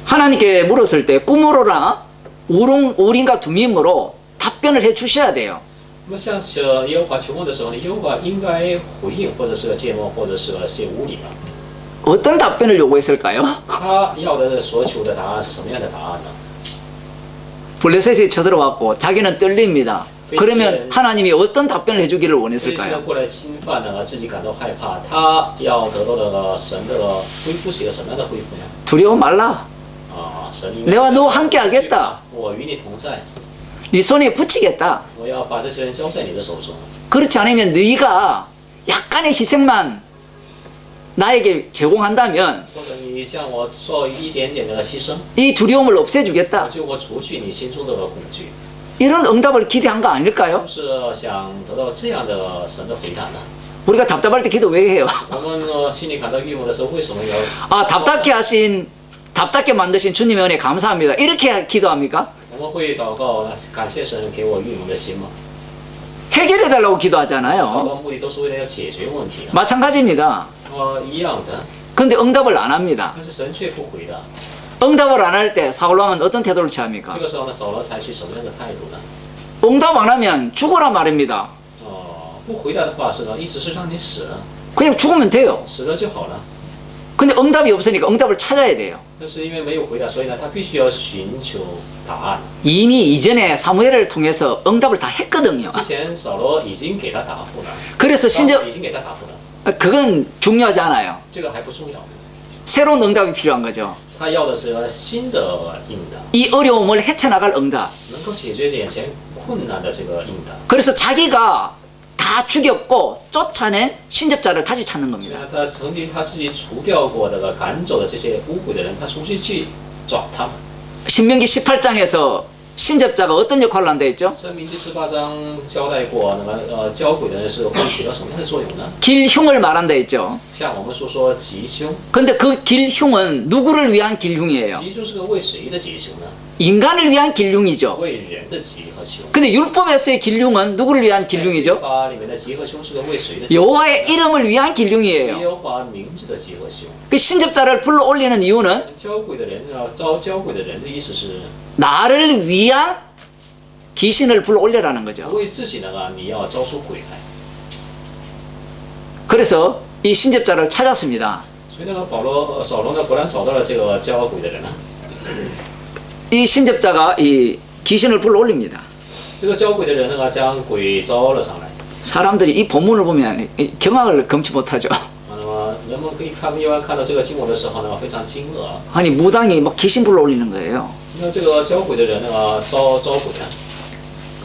하나님께 물었을 때 꿈으로나 우림과 두밈으로 답변을 해 주셔야 돼요. 那么向耶和华求问的时候呢，耶和华应该回应，或者是借梦，或者是借巫灵啊。 어떤 답변을 요구했을까요? 他要的所求的答案是什么样的答案呢？ 블레셋이 쳐들어왔고 자기는 떨립니다. 그러면 하나님이 어떤 답변을 해주기를 非利士 원했을까요? 人过来侵犯自己感到害怕，他要得到的神的恢复是一个什么样的恢复呢？ 두려워 말라. 神应该 내가 너와 함께 하겠다. 我与你同在， 네 손에 붙이겠다. 我要把这些人交在你的手中。 그렇지 않으면 네가 약간의 희생만 나에게 제공한다면 或者你向我做一点点的牺牲， 이 두려움을 我 없애주겠다. 就会除去你心中的恐惧。 이런 응답을 기대한 거 아닐까요? 是想得到这样的神的回答呢？ 우리가 답답할 때 기도 왜 해요? 我们心里感到郁闷的时候，为什么要 아, 답답게 만드신 주님의 은혜 감사합니다. 이렇게 기도합니까? 我们会祷告，感谢神给我郁闷的心吗？ 해결해 달라고 祷 기도하잖아요. 告目的都是为了要解决问题的。 마찬가지입니다. 一样的， 근데 응답을 안 합니다. 但是神却不回答。 응답을 안 할 때 사울왕은 어떤 태도를 취합니까? 这个时候呢，扫罗采取什么样的态度呢？ 응답 안 하면 죽어라 말입니다. 不回答的话是呢，意思是让你死了， 그냥 죽으면 돼요. 死了就好了。 근데 응답이 없으니까 응답을 찾아야 돼요. 但是因为没有回答，所以呢，他必须要寻求答案。 이미 이전에 사무엘을 통해서 응답을 다 했거든요. 之前扫罗已经给他答复了， 그래서 扫罗 신적 已经给他答复了， 그건 중요하지 않아요. 这个还不重要。 새로운 응답이 필요한 거죠. 他要的是新的应答， 이 어려움을 헤쳐나갈 응답. 能够解决眼前困难的这个应答。 그래서 자기가 다 죽였고 쫓아낸 신접자를 다시 찾는 所以 겁니다. 呢，他曾经他自己除掉过的、赶走的这些污鬼的人，他重新去找他们。 신명기 18장에서 신접자가 어떤 역할을 한다 했죠? 申命记18章交代过，那么交鬼的人是会起到什么样的作用呢？ 길흉을 말한다 했죠. 像我们说吉凶， 근데 그 길흉은 누구를 위한 길흉이에요? 吉凶是个为谁的吉凶呢？ 인간을 위한 길흉이죠. 为人的吉和凶。 근데 율법에서의 길흉은 누구를 위한 律 길흉이죠? 法里面的吉和凶是个为谁的吉？ 여호와의 이름을 위한 길흉이에요. 耶和华名字的吉和凶。 그 신접자를 불러 올리는 이유는 交鬼的人交鬼的人的意思是 나를 위한 귀신을 불러 올려라는 거죠. 为自己呢，你要招出鬼来。 그래서 이 신접자를 찾았습니다. 所以那个扫罗呢，果然找到了这个交鬼的人呢。 이 신접자가 이 귀신을 불러 올립니다. 这个交鬼的人呢，将鬼招了上来。 사람들이 이 본문을 보면 경악을 금치 못하죠. 那么人们可以一般看到这个经文的时候呢，非常惊愕。 아니 무당이 막 귀신 불러 올리는 거예요. 那这个交鬼的人呢，招鬼呢？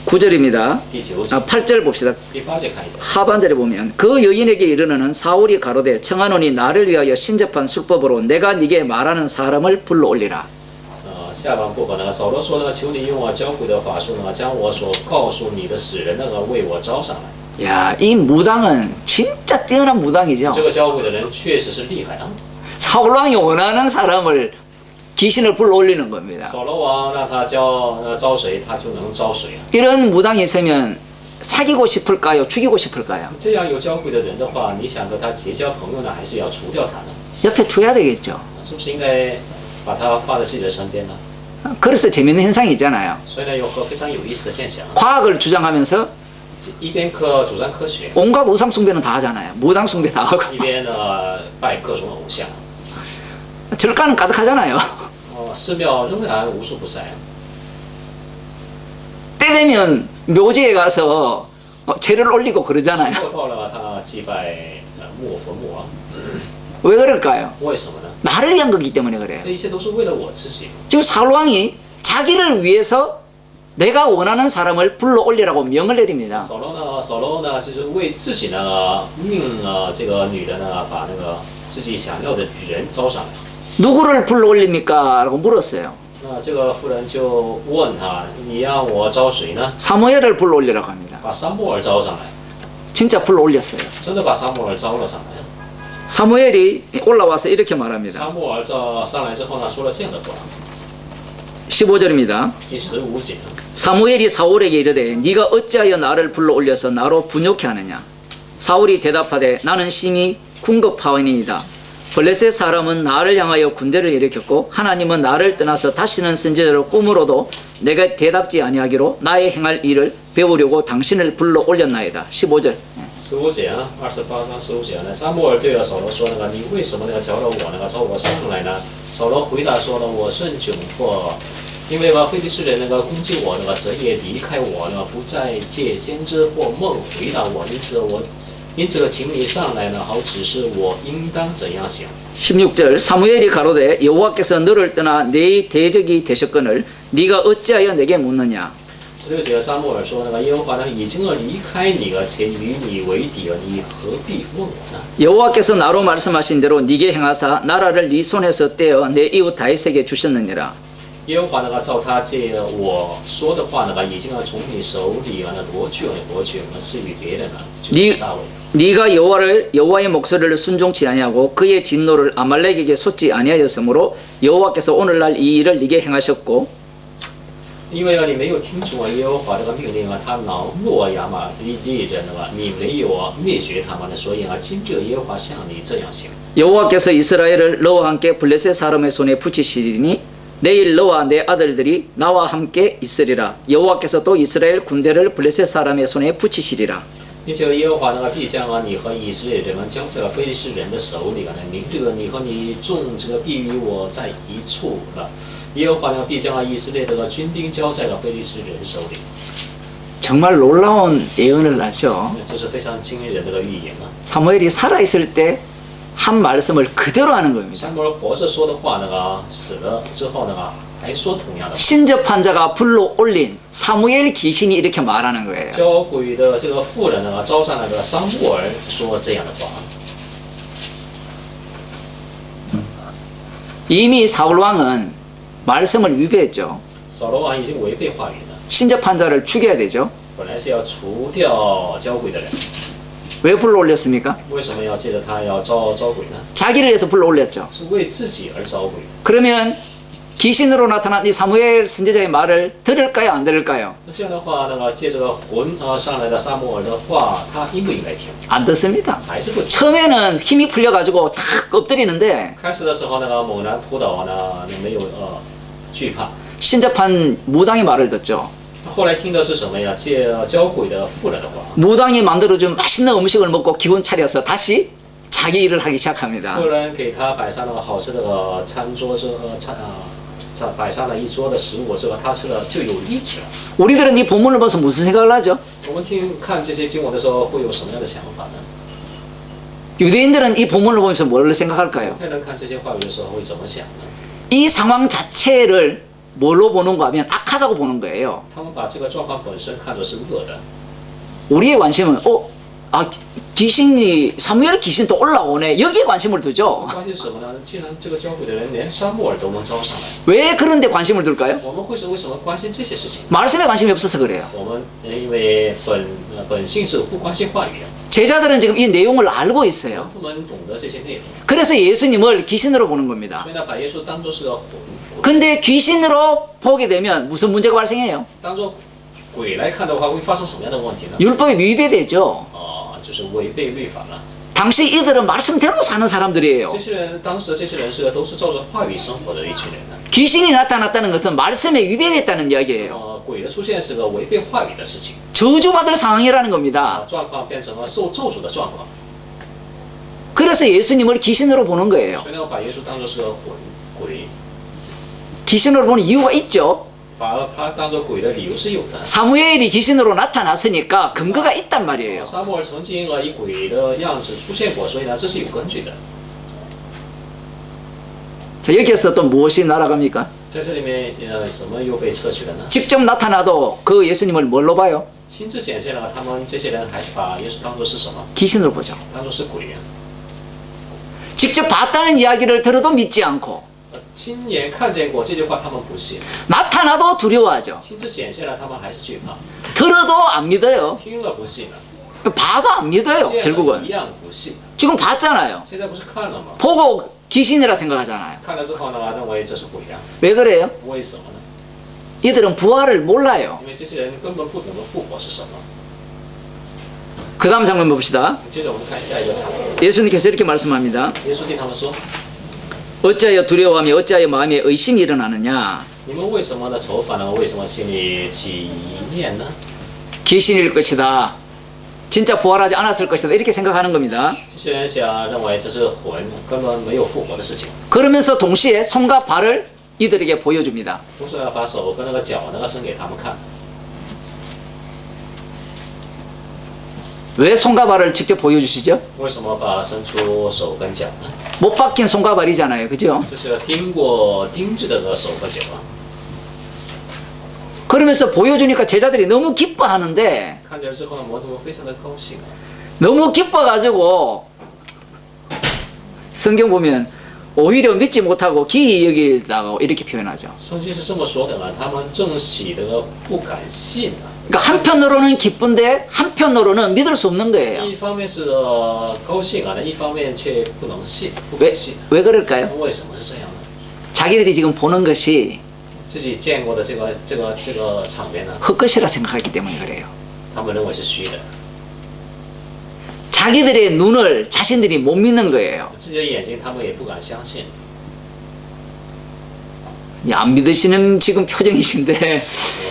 9절입니다. 第9节、 8절 봅시다. 第8节看一下。 하반절에 보면 그 여인에게 이르는 사울이 가로되 청하노니 나를 위하여 신접한 술법으로 내가 네게 말하는 사람을 불러 올리라. 下半部分呢，扫罗说呢，求你用我交鬼的法术呢，将我所告诉你的死人那个为我招上来。 야, 이 무당은 진짜 뛰어난 무당이죠. 这个交鬼的人确实是厉害啊！ 사울왕이 원하는 사람을 귀신을 불러 올리는 겁니다. 扫罗王让他招谁，他就能招谁啊！ 이런 무당이 있으면 사귀고 싶을까요? 죽이고 싶을까요? 这样有交鬼的人的话，你想和他结交朋友呢，还是要除掉他呢？ 옆에 둬야 되겠죠. 是不是应该把他放在自己的身边呢？ 그래서 재밌는 현상이 있잖아요. 所以呢，有个非常有意思的现象， 과학을 주장하면서 一边主张科学， 온갖 우상 숭배는 다 하잖아요. 무당 숭배 다 하고 一边呢拜各种偶像。 절가는 가득하잖아요. 寺庙仍然无处不在。 때 되면 묘지에 가서 제를 올리고 그러잖아요. 又到了他祭拜墓啊， 왜 그럴까요? 为什么呢？ 나를 위한 거기 때문에 그래요. 这一切都是为了我自己。 지금 사울왕이 자기를 위해서 내가 원하는 사람을 불러 올리라고 명을 내립니다. 扫罗呢，就是为自己呢命这个女的呢，把那个自己想要的人招上来。 누구를 불러 올립니까? 라고 물었어요. 那这个妇人就问他：“你让我招谁呢？ 사무엘을 불러 올리라고 합니다. 把撒母耳招上来。 진짜 불러 올렸어요. 真的把撒母耳招了上来。 사무엘이 올라와서 이렇게 말합니다. 撒母耳上来之后呢，说了这样的话， 15절입니다. 第15节。 사무엘이 사울에게 이르되 네가 어찌하여 나를 불러 올려서 나로 분욕케 하느냐? 사울이 대답하되 나는 심히 궁급하오니이다. 블레셋 사람은 나를 향하여 군대를 일으켰고 하나님은 나를 떠나서 다시는 선지자로 꿈으로도 내가 대답지 아니하기로 나의 행할 일을 배우려고 당신을 불러 올렸나이다. 15절. 15节啊，28章15节呢，撒母耳对了扫罗说：“你为什么叫了我招我上来呢？”扫罗回答说：“我甚窘迫，因为非利士人攻击我，蛇也离开我，不再借先知或梦回答我，因此请你上来好指示我应当怎样行。” 16절 사무엘이 가로되 여호와께서 너를 떠나 내 대적이 되셨거늘 네가 어찌하여 내게 묻느냐? 16节撒母耳说：“耶和华呢已经离开你了，且与你为敌了，你何必问我呢？” 여호와께서 나로 말씀하신 대로 네게 행하사 나라를 네 손에서 떼어 내 이웃 다윗에게 주셨느니라. 耶和华那个照他借我说的话那个，已经要从你手里夺去了，赐予别人了，就是大卫。 네가 여호와의 목소리를 순종치 아니하고 그의 진노를 아말렉에게 쏟지 아니하였으므로 여호와께서 오늘날 이 일을 네게 행하셨고 因为你没有听从耶和华这个命令他恼怒亚玛力人你没有灭绝他们所以今日耶和华向你这样行。 여호와께서 이스라엘을 너와 함께 블레셋 사람의 손에 붙이시리니 내일 너와 내 아들들이 나와 함께 있으리라. 여호와께서 또 이스라엘 군대를 블레셋 사람의 손에 붙이시리라. 并且耶和华必将你和以色列人交在非利士人的手里明日你和你众必与我在一处了。耶和华必将以色列的军兵交在非利士人手里。 정말 놀라운 예언을 하죠. 这是非常惊人的预言。 사무엘이 살아있을 때 한 말씀을 그대로 하는 겁니다. 撒母耳活着说的话死了之后还说同样的话。 신접한 자가 불러 올린 사무엘 귀신이 이렇게 말하는 거예요. 交鬼的这个妇人招上撒母耳说这样的话。 이미 사울 왕은 말씀을 위배했죠. 扫罗王已经违背话语了， 신접한 자를 죽여야 되죠. 本来是要除掉交鬼的人， 왜 불러 올렸습니까? 为什么要借着他要招鬼呢？ 자기를 위해서 불러 올렸죠. 是为自己而招鬼。 그러면 귀신으로 나타난 이 사무엘 선지자의 말을 들을까요, 안 들을까요? 那这样的话，借这个魂上来的撒母耳的话，他应不应该听？ 안 듣습니다. 还是不听？ 처음에는 힘이 풀려가지고 탁 엎드리는데 开始的时候猛然扑倒没有惧怕。 신접한 무당의 말을 듣죠. 后来听的是什么呀？借交鬼的妇人的话。 무당이 만들어준 맛있는 음식을 먹고 기운 차려서 다시 자기 일을 하기 시작합니다. 后来给他摆上好吃的餐桌摆上了一桌的食物之后，他吃了就有力气了。 우리들은 이 본문을 보면서 무슨 생각을 하죠? 我们看这些经文的时候，会有什么样的想法呢？ 유대인들은 이 본문을 보면서 뭘 생각할까요? 太人看这些话语的时候会怎么想呢？ 이 상황 자체를 뭘로 보는가 하면 악하다고 보는 거예요. 他们把这个状况本身看作是恶的。 우리의 관심은 귀신이 사무엘 귀신 또 올라오네 여기에 관심을 두죠. 关心是什么呢？既然这个交鬼的人连撒母耳都能招上来， 왜 그런데 관심을 둘까요? 我们为什么关心这些事情？ 말씀에 관심이 없어서 그래요. 我们因为本性是不关心话语的， 제자들은 지금 이 내용을 알고 있어요. 我们懂得这些内容， 그래서 예수님을 귀신으로 보는 겁니다. 所以把耶稣当作是个魂， 근데 귀신으로 보게 되면 무슨 문제가 발생해요? 当作鬼来看的话，会发生什么样的问题呢？ 율법에 위배되죠. 就是违背律法了。 당시 이들은 말씀대로 사는 사람들이에요. 这些人，当时这些人都是照着话语生活的一群人呢。 귀신이 나타났다는 것은 말씀에 위배됐다는 이야기예요. 鬼的出现是个违背话语的事情， 저주받을 상황이라는 겁니다. 状况变成了受咒诅的状况。 그래서 예수님을 귀신으로 보는 거예요. 所以把耶稣当作是个鬼， 귀신으로 보는 이유가 있죠. 把他当作鬼的理由是有的。 사무엘이 귀신으로 나타났으니까 근거가 있단 말이에요. 撒母耳曾经以鬼的样子出现过，所以这是有根据的。 자, 여기에서 또 무엇이 날아갑니까? 在这里面，什么又被撤去了呢？ 직접 나타나도 그 예수님을 뭘로 봐요? 亲自显现了，他们这些人还是把耶稣当作是什么？ 귀신으로 보죠. 当作是鬼啊！ 직접 봤다는 이야기를 들어도 믿지 않고 亲眼看见过这句话，他们不信； 나타나도 두려워하죠. 亲自显现了，他们还是惧怕； 들어도 안 믿어요. 听了不信了， 봐도 안 믿어요. 见了 결국은 一样不信。 지금 봤잖아요. 现在不是看了吗？ 보고 귀신이라 생각하잖아요. 看了之后呢，认为这是鬼啊？ 왜 그래요? 为什么呢？ 이들은 부활을 몰라요. 因为这些人根本不懂得复活是什么。 그 다음 장면 봅시다. 接着我们看下一个场景， 예수님께서 이렇게 말씀합니다. 耶稣对他们说 어찌하여 두려워하며 어찌하여 마음에 의심이 일어나느냐. 你们为什么呢愁烦呢？为什么心里起疑念呢？ 귀신일 것이다. 진짜 부활하지 않았을 것이다. 이렇게 생각하는 겁니다. 这些人想认为这是魂，根本没有复活的事情。 그러면서 동시에 손과 발을 이들에게 보여줍니다. 同时要把手跟脚伸给他们看。 왜 손과 발을 직접 보여주시죠? 为什么把伸出手跟脚呢？ 못 박힌 손과 발이잖아요. 그죠? 这是钉过钉子的手和脚啊。 그러면서 보여주니까 제자들이 너무 기뻐하는데 看见之后，门徒非常的高兴啊。 너무 기뻐가지고 성경 보면 오히려 믿지 못하고 기이 여기다가 이렇게 표현하죠. 圣经是这么说的呢，他们正喜得不敢信啊。 그러니까 한편으로는 기쁜데 한편으로는 믿을 수 없는 거예요. 一方面是高兴啊，一方面却不能信，不 왜, 敢信。 왜 그럴까요? 为什么是这样呢？ 자기들이 지금 보는 것이 自己见过的这个场面呢， 헛것이라 생각하기 때문에 그래요. 他们认为是虚的， 자기들의 눈을 자신들이 못 믿는 거예요. 自己的眼睛他们也不敢相信。 안 믿으시는 지금 표정이신데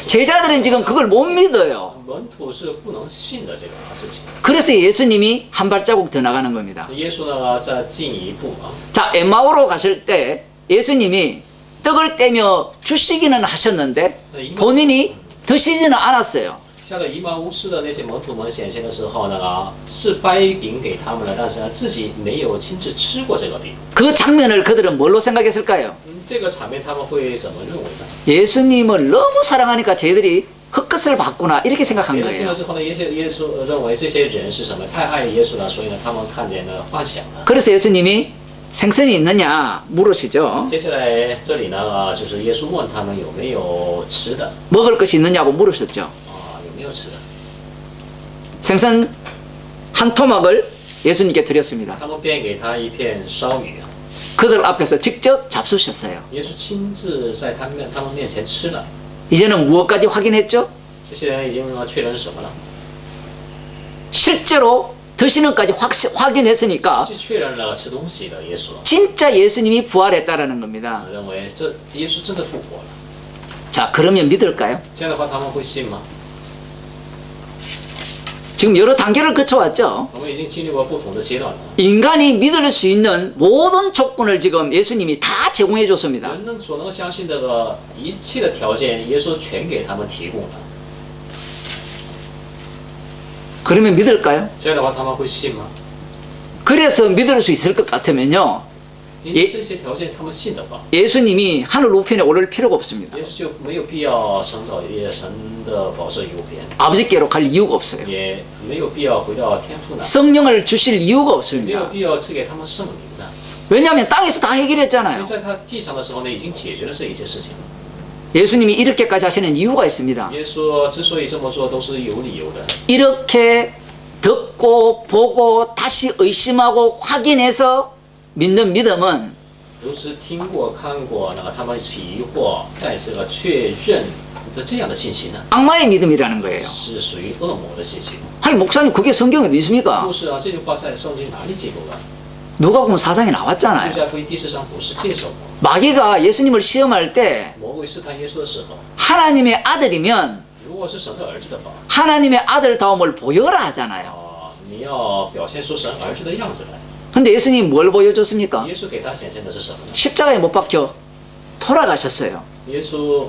제자들은 지금 그걸 못 믿어요. 门徒是不能信的这个事情。 그래서 예수님이 한 발자국 더 나가는 겁니다. 耶稣呢，再进一步啊， 자, 엠마오로 가실 때 예수님이 떡을 떼며 주시기는 하셨는데 본인이 드시지는 않았어요. 下到以马乌斯的那些门徒们显现的时候呢，是掰饼给他们了，但是呢，自己没有亲自吃过这个饼。 그 장면을 그들은 뭘로 생각했을까요? 这个场面他们会怎么认为呢？ 예수님을 너무 사랑하니까 쟤들이 헛것을 봤구나 이렇게 생각한 别人听 거예요. 了之后呢，耶稣认为这些人是什么？太爱耶稣了，所以呢，他们看见了幻想了。 그래서 예수님이 생선이 있느냐 물으시죠. 接下来这里呢，就是耶稣问他们有没有吃的 먹을 것이 있느냐고 물으셨죠. 啊，有没有吃的？ 생선 한 토막을 예수님께 드렸습니다. 他们便给他一片烧鱼啊。 그들 앞에서 직접 잡수셨어요. 耶稣亲自在他们面前吃了。 이제는 무엇까지 확인했죠? 这些人已经确认是什么了？ 실제로 드시는 까지 확인했으니까 是确认了吃东西的耶稣， 진짜 예수님이 부활했다라는 겁니다. 认为这耶稣真的复活了。 자, 그러면 믿을까요? 这样的话，他们会信吗？ 지금 여러 단계를 거쳐왔죠. 我们已经经历过不同的阶段了。 인간이 믿을 수 있는 모든 조건을 지금 예수님이 다 제공해 줬습니다. 人所能相信的一切的条件，耶稣全给他们提供了。 그러면 믿을까요? 这样的话，他们会信吗？ 그래서 믿을 수 있을 것 같으면요. 因为这些条件他们信的话， 예수님이 하늘 우편에 오를 필요가 없습니다. 耶稣就没有必要升到神的宝座右边， 아버지께로 갈 이유가 없어요. 也没有必要回到天父那， 성령을 주실 이유가 没有 없습니다. 必要赐给他们圣灵的。 왜냐하면 땅에서 다 因为 해결했잖아요. 在他地上的时候呢，已经解决了这一切事情。 예수님이 이렇게까지 하시는 이유가 있습니다. 耶稣之所以这么做，都是有理由的。 이렇게 듣고 보고 다시 의심하고 확인해서 믿는 믿음은 如此听过、看过，那么他们疑惑，再次的确认的这样的信息呢， 악마의 믿음이라는 거예요. 是属于恶魔的信息。 아니 목사님 그게 성경에 어디 있습니까? 不是啊，这句话在圣经哪里记录了？ 누가 보면 사상에 路 나왔잖아요. 加福音第4章不是介绍过， 마귀가 예수님을 시험할 때 魔鬼试探耶稣的时候， 하나님의 아들이면 如果是神的儿子的话， 하나님의 아들다움을 보여라 하잖아요. 你要表现出神儿子的样子来。 근데 예수님이 뭘 보여줬습니까? 耶稣给他显现的是什么呢？ 십자가에 못 박혀 돌아가셨어요. 耶稣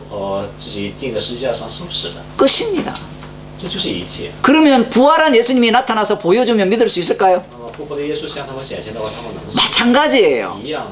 自己钉在十字架上受死的， 끝입니다. 这就是一切。 그러면 부활한 예수님이 나타나서 보여주면 믿을 수 있을까요? 那么复活的耶稣向他们显现的话，他们能信 마찬가지예요. 一样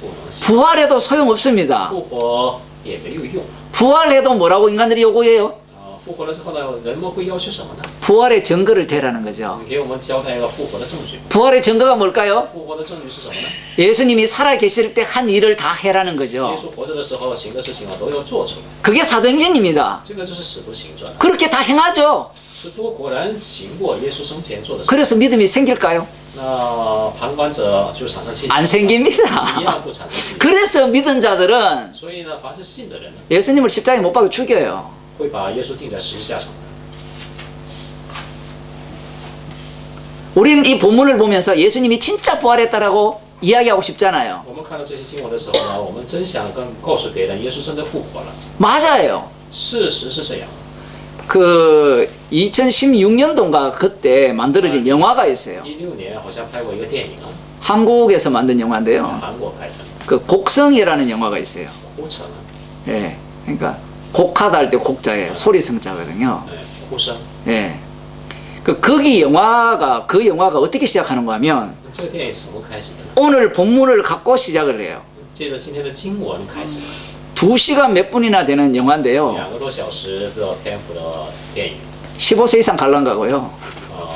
不能信。 부활해도 소용없습니다. 复活也没有用。 부활해도 뭐라고 인간들이 요구해요? 复活了之后呢，人们会要求什么呢？ 부활의 증거를 대라는 거죠. 你给我们交代一个复活的证据。 부활의 증거가 뭘까요? 复活的证据是什么呢？ 예수님이 살아 계실 때 한 일을 다 해라는 耶 거죠. 稣活着的时候行的事情啊，都要做出来。 그게 사도행전입니다. 这个就是使徒行传。 그렇게 다 행하죠. 使徒果然行过耶稣生前做的事。 그래서 믿음이 생길까요? 那旁观者就产生信心， 안 一 생깁니다. 样不产生信心。 그래서 믿은 자들은 所以呢，凡是信的人呢， 예수님을 십자가에 못 박아 죽여요. 会把耶稣钉在十字架上。 우리는 이 본문을 보면서 예수님이 진짜 부활했다라고 이야기하고 싶잖아요. 我们看到这些经文的时候呢，我们真想告诉别人，耶稣真的复活了。 맞아요. 事实是这样。 그 2016년도인가 그때 만들어진 영화가 있어요. 16年好像拍过一个电影啊， 한국에서 만든 영화인데요. 韩国拍的， 그 곡성이라는 영화가 있어요. 哭成了， 예. 그러니까 곡하다 할 때 곡자예요. 소리 성자거든요. 哭声。 예. 거기 영화가 그 영화가 어떻게 시작하는가 하면 这个电影是怎么开始的呢？ 오늘 본문을 갖고 시작을 해요. 借着今天的经文开始的， 2시간 몇 분이나 되는 영화인데요. 2个多小时的篇幅的电影， 15세 이상 관람가고요.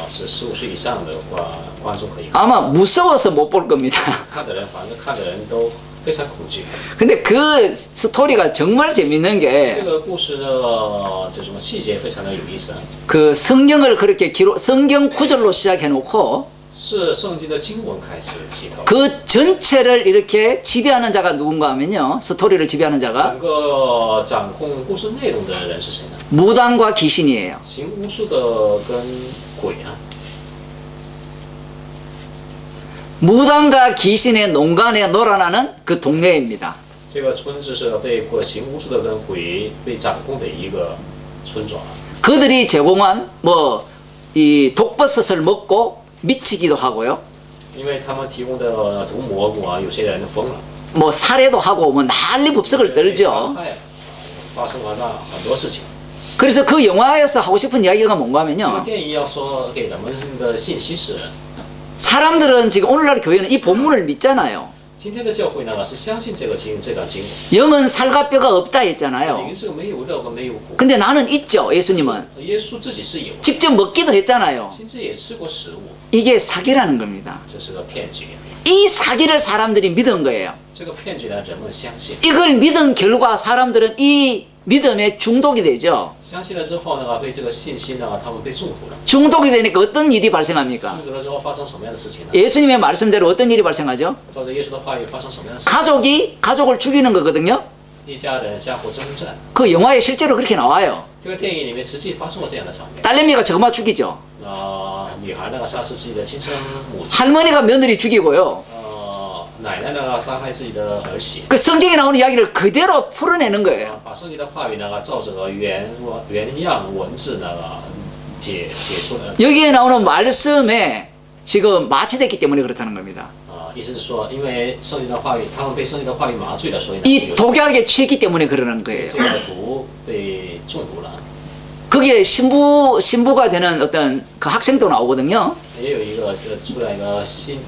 是15岁以上的观众可以看， 아마 무서워서 못 볼 겁니다. 看的人反正看的人都非常恐惧。 근데 그 스토리가 정말 재밌는 这 게 个故事的这种细节非常的有意思， 그 성경을 그렇게 성경 구절로 시작해 놓고 是圣经的经文开始起头， 그 전체를 이렇게 지배하는 자가 누군가 하면요. 스토리를 지배하는 자가 整个掌控故事内容的人是谁呢？ 무당과 귀신이에요. 行巫术的跟鬼啊， 무당과 귀신의 농간에 놀아나는 그 동네입니다. 这个村子是被行巫术的跟鬼被掌控的一个村庄啊。 그들이 제공한 뭐 이 독버섯을 먹고 미치기도 하고요. 因为他们提供的毒蘑菇啊，有些人疯了， 뭐 살해도 하고 뭐 난리 법석을 被杀 떨죠. 害了，发生了那很多事情。 그래서 그 영화에서 하고 싶은 이야기가 뭔가 这个 하면요. 电影要说给人们的信息是， 사람들은 지금 오늘날 교회는 이 본문을 믿잖아요. 今天的教会呢是相信这段经文， 영은 살과 뼈가 없다 했잖아요. 灵是没有肉跟没有骨， 근데 나는 있죠. 예수님은 耶稣自己是有， 직접 먹기도 했잖아요. 亲自也吃过食物， 이게 사기라는 겁니다. 这是个骗局。 이 사기를 사람들이 믿은 거예요. 这个骗局呢，人们相信， 이걸 믿은 결과 사람들은 이 믿음에 중독이 되죠. 相信了之后呢，被这个信息呢，他们被中毒了。 중독이 되니까 어떤 일이 발생합니까? 中毒了之后发生什么样的事情呢？ 예수님의 말씀대로 어떤 일이 발생하죠? 照着耶稣的话语发生什么样的事情？ 가족이 가족을 죽이는 거거든요. 一家人相互征战。 그 영화에 실제로 그렇게 나와요. 这个电影里面实际发生过这样的场面。 딸내미가 저마 죽이죠. 女孩那个杀死自己的亲生母亲， 할머니가 며느리 죽이고요. 奶奶那个杀害自己的儿媳。 그 성경에 나오는 이야기를 그대로 풀어내는 거예요. 把圣经的话语那个照着原样文字那个解出来。 여기에 나오는 말씀에 지금 마취됐기 때문에 그렇다는 겁니다. 意思是说，因为圣经的话语，他们被圣经的话语麻醉了，所以呢， 이 독약에 취했기 때문에 그러는 거예요. 这个毒被中毒了。 거기에 신부가 되는 어떤 그 학생도 나오거든요. 也有一个是出来一个心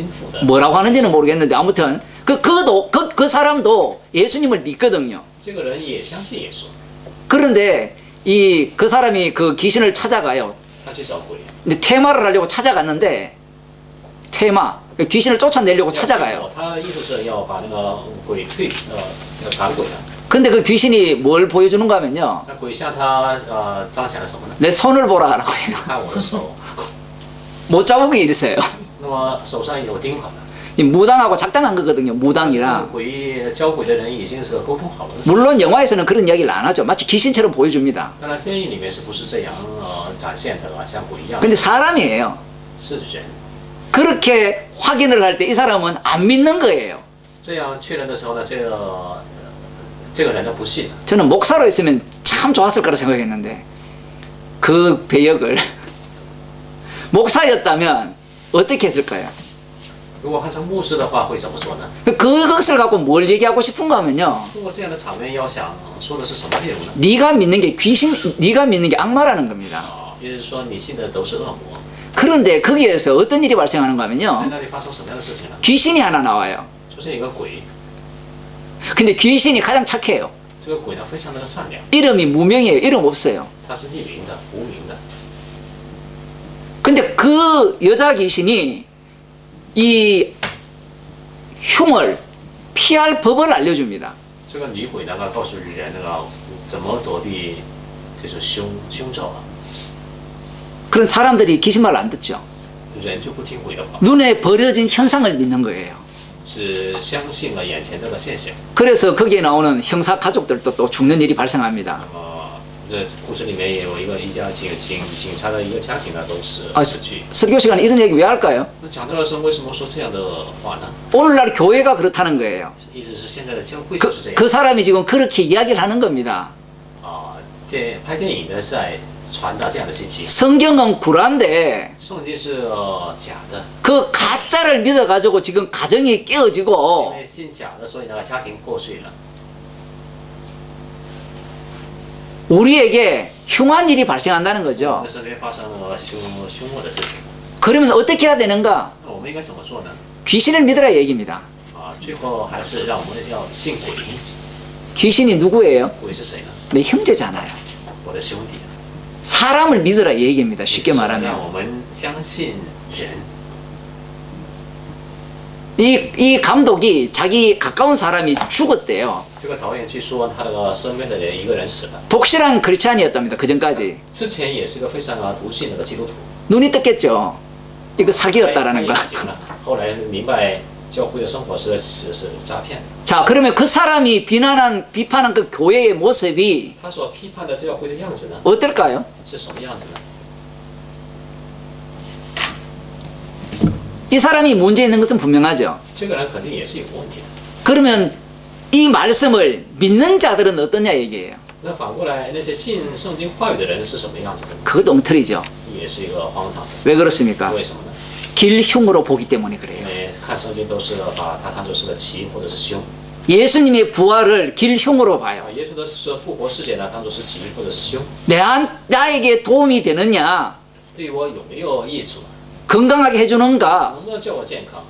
腹的， 뭐라고 하는지는 모르겠는데 아무튼 그 사람도 예수님을 믿거든요. 这个人也相信耶稣， 그런데 그 사람이 그 귀신을 찾아가요. 他去找鬼， 근데 퇴마를 하려고 찾아갔는데 귀신을 쫓아내려고 찾아가요. 他的意思是要把那个鬼赶鬼了。 근데 그 귀신이 뭘 보여주는가 하면요. 那鬼向他彰显了什么呢？ 내 손을 보라라고 해요. 看我的手， 못 자국이 있으세요. 那么手上有钉痕了。 이 무당하고 작당한 거거든요. 跟 무당이랑. 教鬼的人已经是沟通好了的事。 물론 영화에서는 그런 이야기를 안 하죠. 마치 귀신처럼 보여줍니다. 当然，电影里面是不是这样展现的吧？像鬼一样， 근데 사람이에요. 是人。 그렇게 확인을 할 때 이 사람은 안 믿는 거예요. 这样确认的时候呢，这个人就不信了。 저는 목사로 있으면 참 좋았을 거라 생각했는데 그 배역을 목사였다면 어떻게 했을까요? 如果换成牧师的话，会怎么说呢？ 그것을 갖고 뭘 얘기하고 싶은가 하면요. 通过这样的场面，要想说的是什么内容呢？ 네가 믿는 게 네가 믿는 게 악마라는 겁니다. 也就是说，你信的都是恶魔。 그런데 거기에서 어떤 일이 발생하는가 在 하면요. 那里发生什么样的事情呢？ 귀신이 하나 나와요. 出现一个鬼， 근데 귀신이 가장 착해요. 这个鬼呢非常的善良， 이름이 무명이에요. 이름 없어요. 他是匿名的、无名的。 근데 그 여자 귀신이 이 흉을 피할 법을 알려줍니다. 这个女鬼呢，告诉人那个怎么躲避这种凶咒啊， 그런 사람들이 귀신 말 안 듣죠. 人就不听鬼的话， 눈에 벌어진 현상을 믿는 거예요. 只相信了眼前这个现象。 그래서 거기에 나오는 형사 가족들도 또 죽는 일이 발생합니다. 这故事里面也有一家警察的一个家庭呢，都是 아, 死去。 설교 시간에 이런 얘기 왜 할까요? 那讲到的是为什么说这样的话呢？ 오늘날 교회가 그렇다는 거예요. 意思是现在的教会就是这样。 그 사람이 지금 그렇게 이야기를 하는 겁니다. 拍电影的是在传达这样的信息。 성경은 구라인데 圣经是假的， 그 가짜를 믿어가지고 지금 가정이 因 깨어지고 为信假的，所以那个家庭破碎了。 우리에게 흉한 일이 발생한다는 거죠. 那身边发生了凶恶的事情， 그러면 어떻게 해야 되는가? 那我们应该怎么做呢？ 귀신을 믿으라 얘기입니다. 最后还是让我们要信鬼。 귀신이 누구예요? 鬼是谁呢？ 내 형제잖아요. 我的兄弟。 사람을 믿으라 이 얘기입니다. 쉽게 让 말하면 我们相信人。 이 감독이 자기 가까운 사람이 죽었대요. 这个导演据说他那个身边的人一个人死了， 독실한 크리스찬이었답니다. 그 전까지 之前也是个非常独信那个基督徒， 눈이 떴겠죠. 이거 开 사기였다라는 거. 眼睛了，后来明白教会的生活是诈骗。 자, 그러면 그 사람이 비판한 그 교회의 모습이 他所批判的教会的样子呢， 어떨까요? 是什么样子呢？ 이 사람이 문제 있는 것은 분명하죠. 这个人肯定也是有问题的。 그러면 이 말씀을 믿는 자들은 어떠냐 얘기예요. 那反过来，那些信圣经话语的人是什么样子的呢？ 그것도 엉터리죠. 也是一个荒唐的。 왜 그렇습니까? 为什么呢？ 길흉으로 보기 때문에 因 그래요. 为看圣经都是把它当作是个吉或者是凶。 예수님의 부활을 길흉으로 봐요. 耶稣的复活事件呢，当作是吉或者是凶， 나에게 도움이 되느냐, 对我有没有益处？ 건강하게 해주는가, 能不能叫我健康？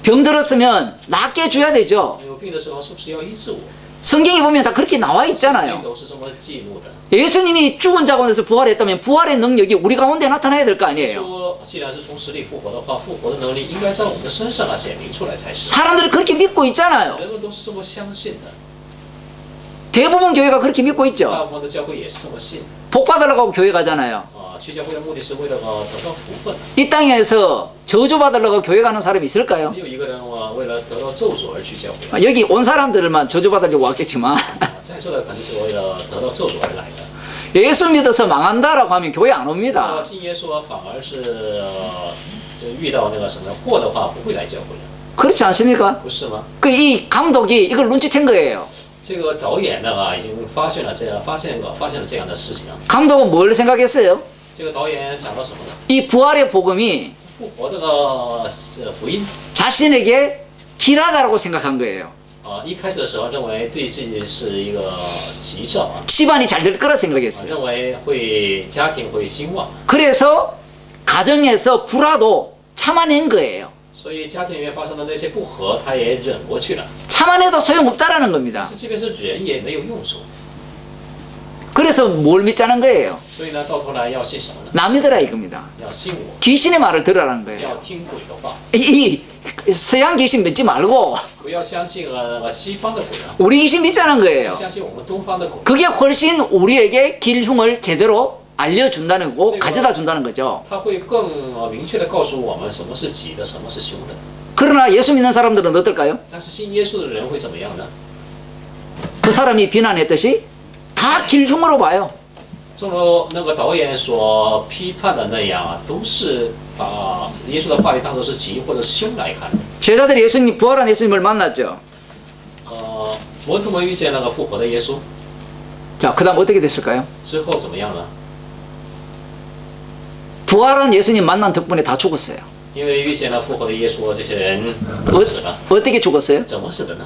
병들었으면 낫게 해줘야 되죠. 有病的时候是不是要医治我？ 성경에 보면 다 그렇게 나와 圣经 있잖아요. 都是这么记录的。 예수님이 죽은 자 가운데서 부활했다면 부활의 능력이 우리 가운데 나타나야 될 거 아니에요. 说，既然是从死里复活的话，复活的能力应该在我们的身上显明出来才是。 사람들이 그렇게 믿고 있잖아요. 人们都是这么相信的， 대부분 교회가 그렇게 믿고 大 있죠. 部分的教会也是这么信。 복 받으려고 교회 가잖아요. 去教会的目的是为了得到福分。 이 땅에서 저주 받으려고 교회 가는 사람이 있을까요? 没有一个人为了得到咒诅而去教会。 여기 온 사람들만 저주 받으려고 왔겠지만 在座的肯定是为了得到咒诅而来的。 예수 믿어서 망한다라고 하면 교회 안 옵니다. 信耶稣反而是就遇到那个什么祸的话，不会来教会的， 그렇지 않습니까? 不是吗？ 그 이 감독이 이걸 눈치챈 거예요. 这个导演呢已经发现了这样的事情了。 감독은 뭘 생각했어요? 这个导演想到什么呢？ 이 부활의 복음이 复活这个福音 자신에게 길하다라고 생각한 거예요. 一开始的时候认为对自己是一个吉兆啊， 집안이 잘 될 거라 생각했어요. 认为家庭会兴旺， 그래서 가정에서 불화도 참아낸 거예요. 所以家庭里面发生的那些不和，他也忍过去了。 참아내도 소용없다라는 但 겁니다. 是即便是忍也没有用处， 그래서 뭘 믿자는 거예요? 所以呢，到头来要信什么呢？ 나 믿으라 이겁니다. 要信我， 귀신의 말을 들으라는 要 거예요. 听鬼的话， 이 서양 귀신 믿지 말고 不要相信那个西方的鬼啊， 우리 귀신 믿자는 要 거예요. 相信我们东方的鬼。 그게 훨씬 우리에게 길흉을 제대로 알려준다는 거고 가져다 준다는 거죠. 他会更明确的告诉我们什么是吉的，什么是凶的。 그러나 예수 믿는 사람들은 어떨까요? 但是信耶稣的人会怎么样呢？ 그 사람이 비난했듯이 다 길흉으로 봐요. 正如那个导演所批判的那样，都是把耶稣的话语当作是吉或者凶来看。 제자들이 예수님 부활한 예수님을 만났죠. 门徒们遇见那个复活的耶稣 자, 그다음 어떻게 됐을까요? 之后怎么样呢？ 부활한 예수님 만난 덕분에 다 죽었어요. 因为遇见了复活的耶稣，这些人都死了。 어떻게 죽었어요? 怎么死的呢？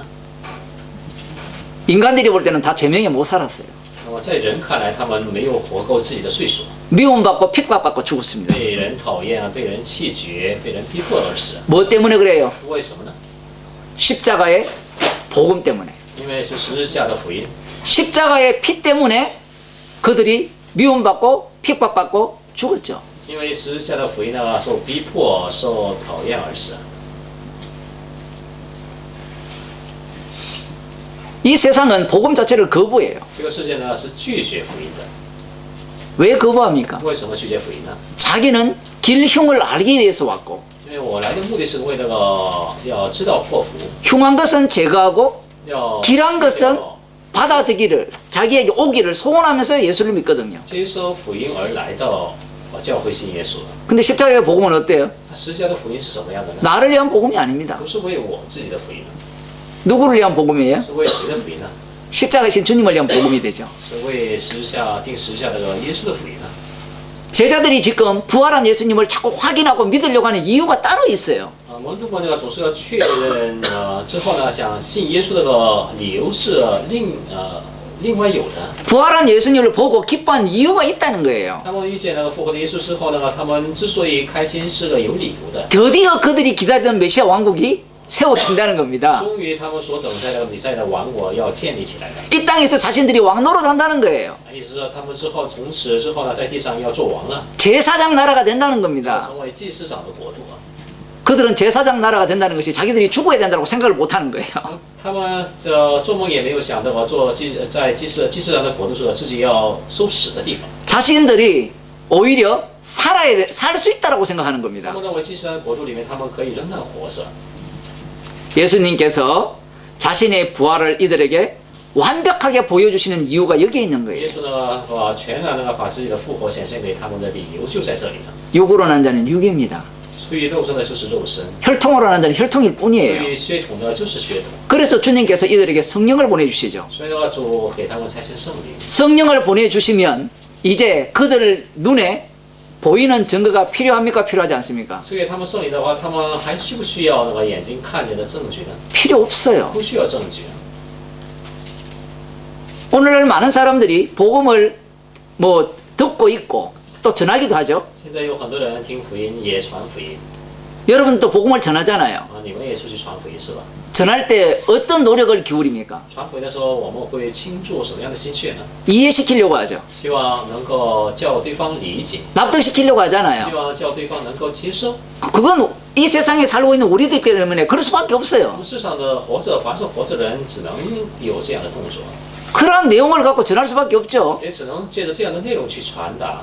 인간들이 볼 때는 다 제명에 못 살았어요. 那么在人看来，他们没有活够自己的岁数， 미움받고 핍박받고 죽었습니다. 被人讨厌，被人弃绝，被人逼迫而死。 뭐 때문에 그래요? 为什么呢？ 십자가의 복음 때문에. 因为是十字架的福音， 십자가의 피 때문에 그들이 미움받고 핍박받고 죽었죠. 因为十字架的福音呢，受逼迫、受讨厌而死。 이 세상은 복음 자체를 거부해요. 这个世界呢是拒绝福音的。 왜 거부합니까? 为什么拒绝福音呢？ 자기는 길흉을 알기 위해서 왔고 因为我来的目的是为那个要知道破福， 흉한 것은 제거하고 要 길한 것은 받아들이기를 자기에게 오기를 소원하면서 예수를 믿거든요. 接收福音而来到教会信耶稣的。 근데 십자가의 복음은 어때요? 十字架的福音是什么样的呢？ 나를 위한 복음이 아닙니다. 不是为我自己的福音， 누구를 위한 복음이에요? 是为谁的福音呢？ 십자가이신 주님을 위한 복음이 되죠. 是为十字架定十字架的耶稣的福音呢？ 제자들이 지금 부활한 예수님을 자꾸 확인하고 믿으려고 하는 이유가 따로 있어요. 门徒们呢总是要确认之后呢，想信耶稣的理由是另外有的。 부활한 예수님을 보고 기뻐한 이유가 있다는 거예요. 他们遇见那个复活的耶稣之后呢，他们之所以开心是有理由的。 드디어 그들이 기다리던 메시아 왕국이 세워진다는 겁니다. 终于他们所等待的弥赛的王国要建立起来了。 이 땅에서 자신들이 왕 노릇한다는 거예요. 意思是说他们从此之后呢，在地上要做王了， 제사장 나라가 된다는 要 겁니다. 成为祭司长的国度啊。 그들은 제사장 나라가 된다는 것이 자기들이 죽어야 된다고 생각을 못하는 거예요. 他们做梦也没有想到在祭司长的国度说自己要受死的地方。 자신들이 오히려 살 수 있다라고 생각하는 他 겁니다. 们认为祭司长的国度里面他们可以仍然活着。 예수님께서 자신의 부활을 이들에게 완벽하게 보여주시는 이유가 여기에 있는 耶 거예요. 稣呢，全然能够把自己的复活显现给他们的理由就在这里了。 육으로 난 자는 육입니다. 出于肉身的就是肉身， 혈통으로 난 자는 혈통일 出 뿐이에요. 于血统的就是血统。 그래서 주님께서 이들에게 성령을 보내주시죠. 所以呢，主给他们差遣圣灵。 성령을 보내주시면 이제 그들 눈에 보이는 증거가 필요합니까? 필요하지 않습니까? 赐给他们圣灵的话，他们还需不需要那个眼睛看见的证据呢？ 필요 없어요. 不需要证据。 오늘날 많은 사람들이 복음을 뭐 듣고 있고 또 전하기도 하죠. 现在有很多人听福音也传福音 여러분도 복음을 전하잖아요. 啊，你们也出去传福音是吧？ 전할 때 어떤 노력을 기울입니까? 传福音的时候，我们会倾注什么样的心血呢？ 이해시키려고 하죠. 希望能够叫对方理解， 납득시키려고 하잖아요. 希望叫对方能够接受。 그건 이 세상에 살고 있는 우리들 때문에 그럴 수밖에 我 없어요. 们世上的凡是活着的人，只能有这样的动作， 그러한 내용을 갖고 전할 수밖에 없죠. 也只能借着这样的内容去传达。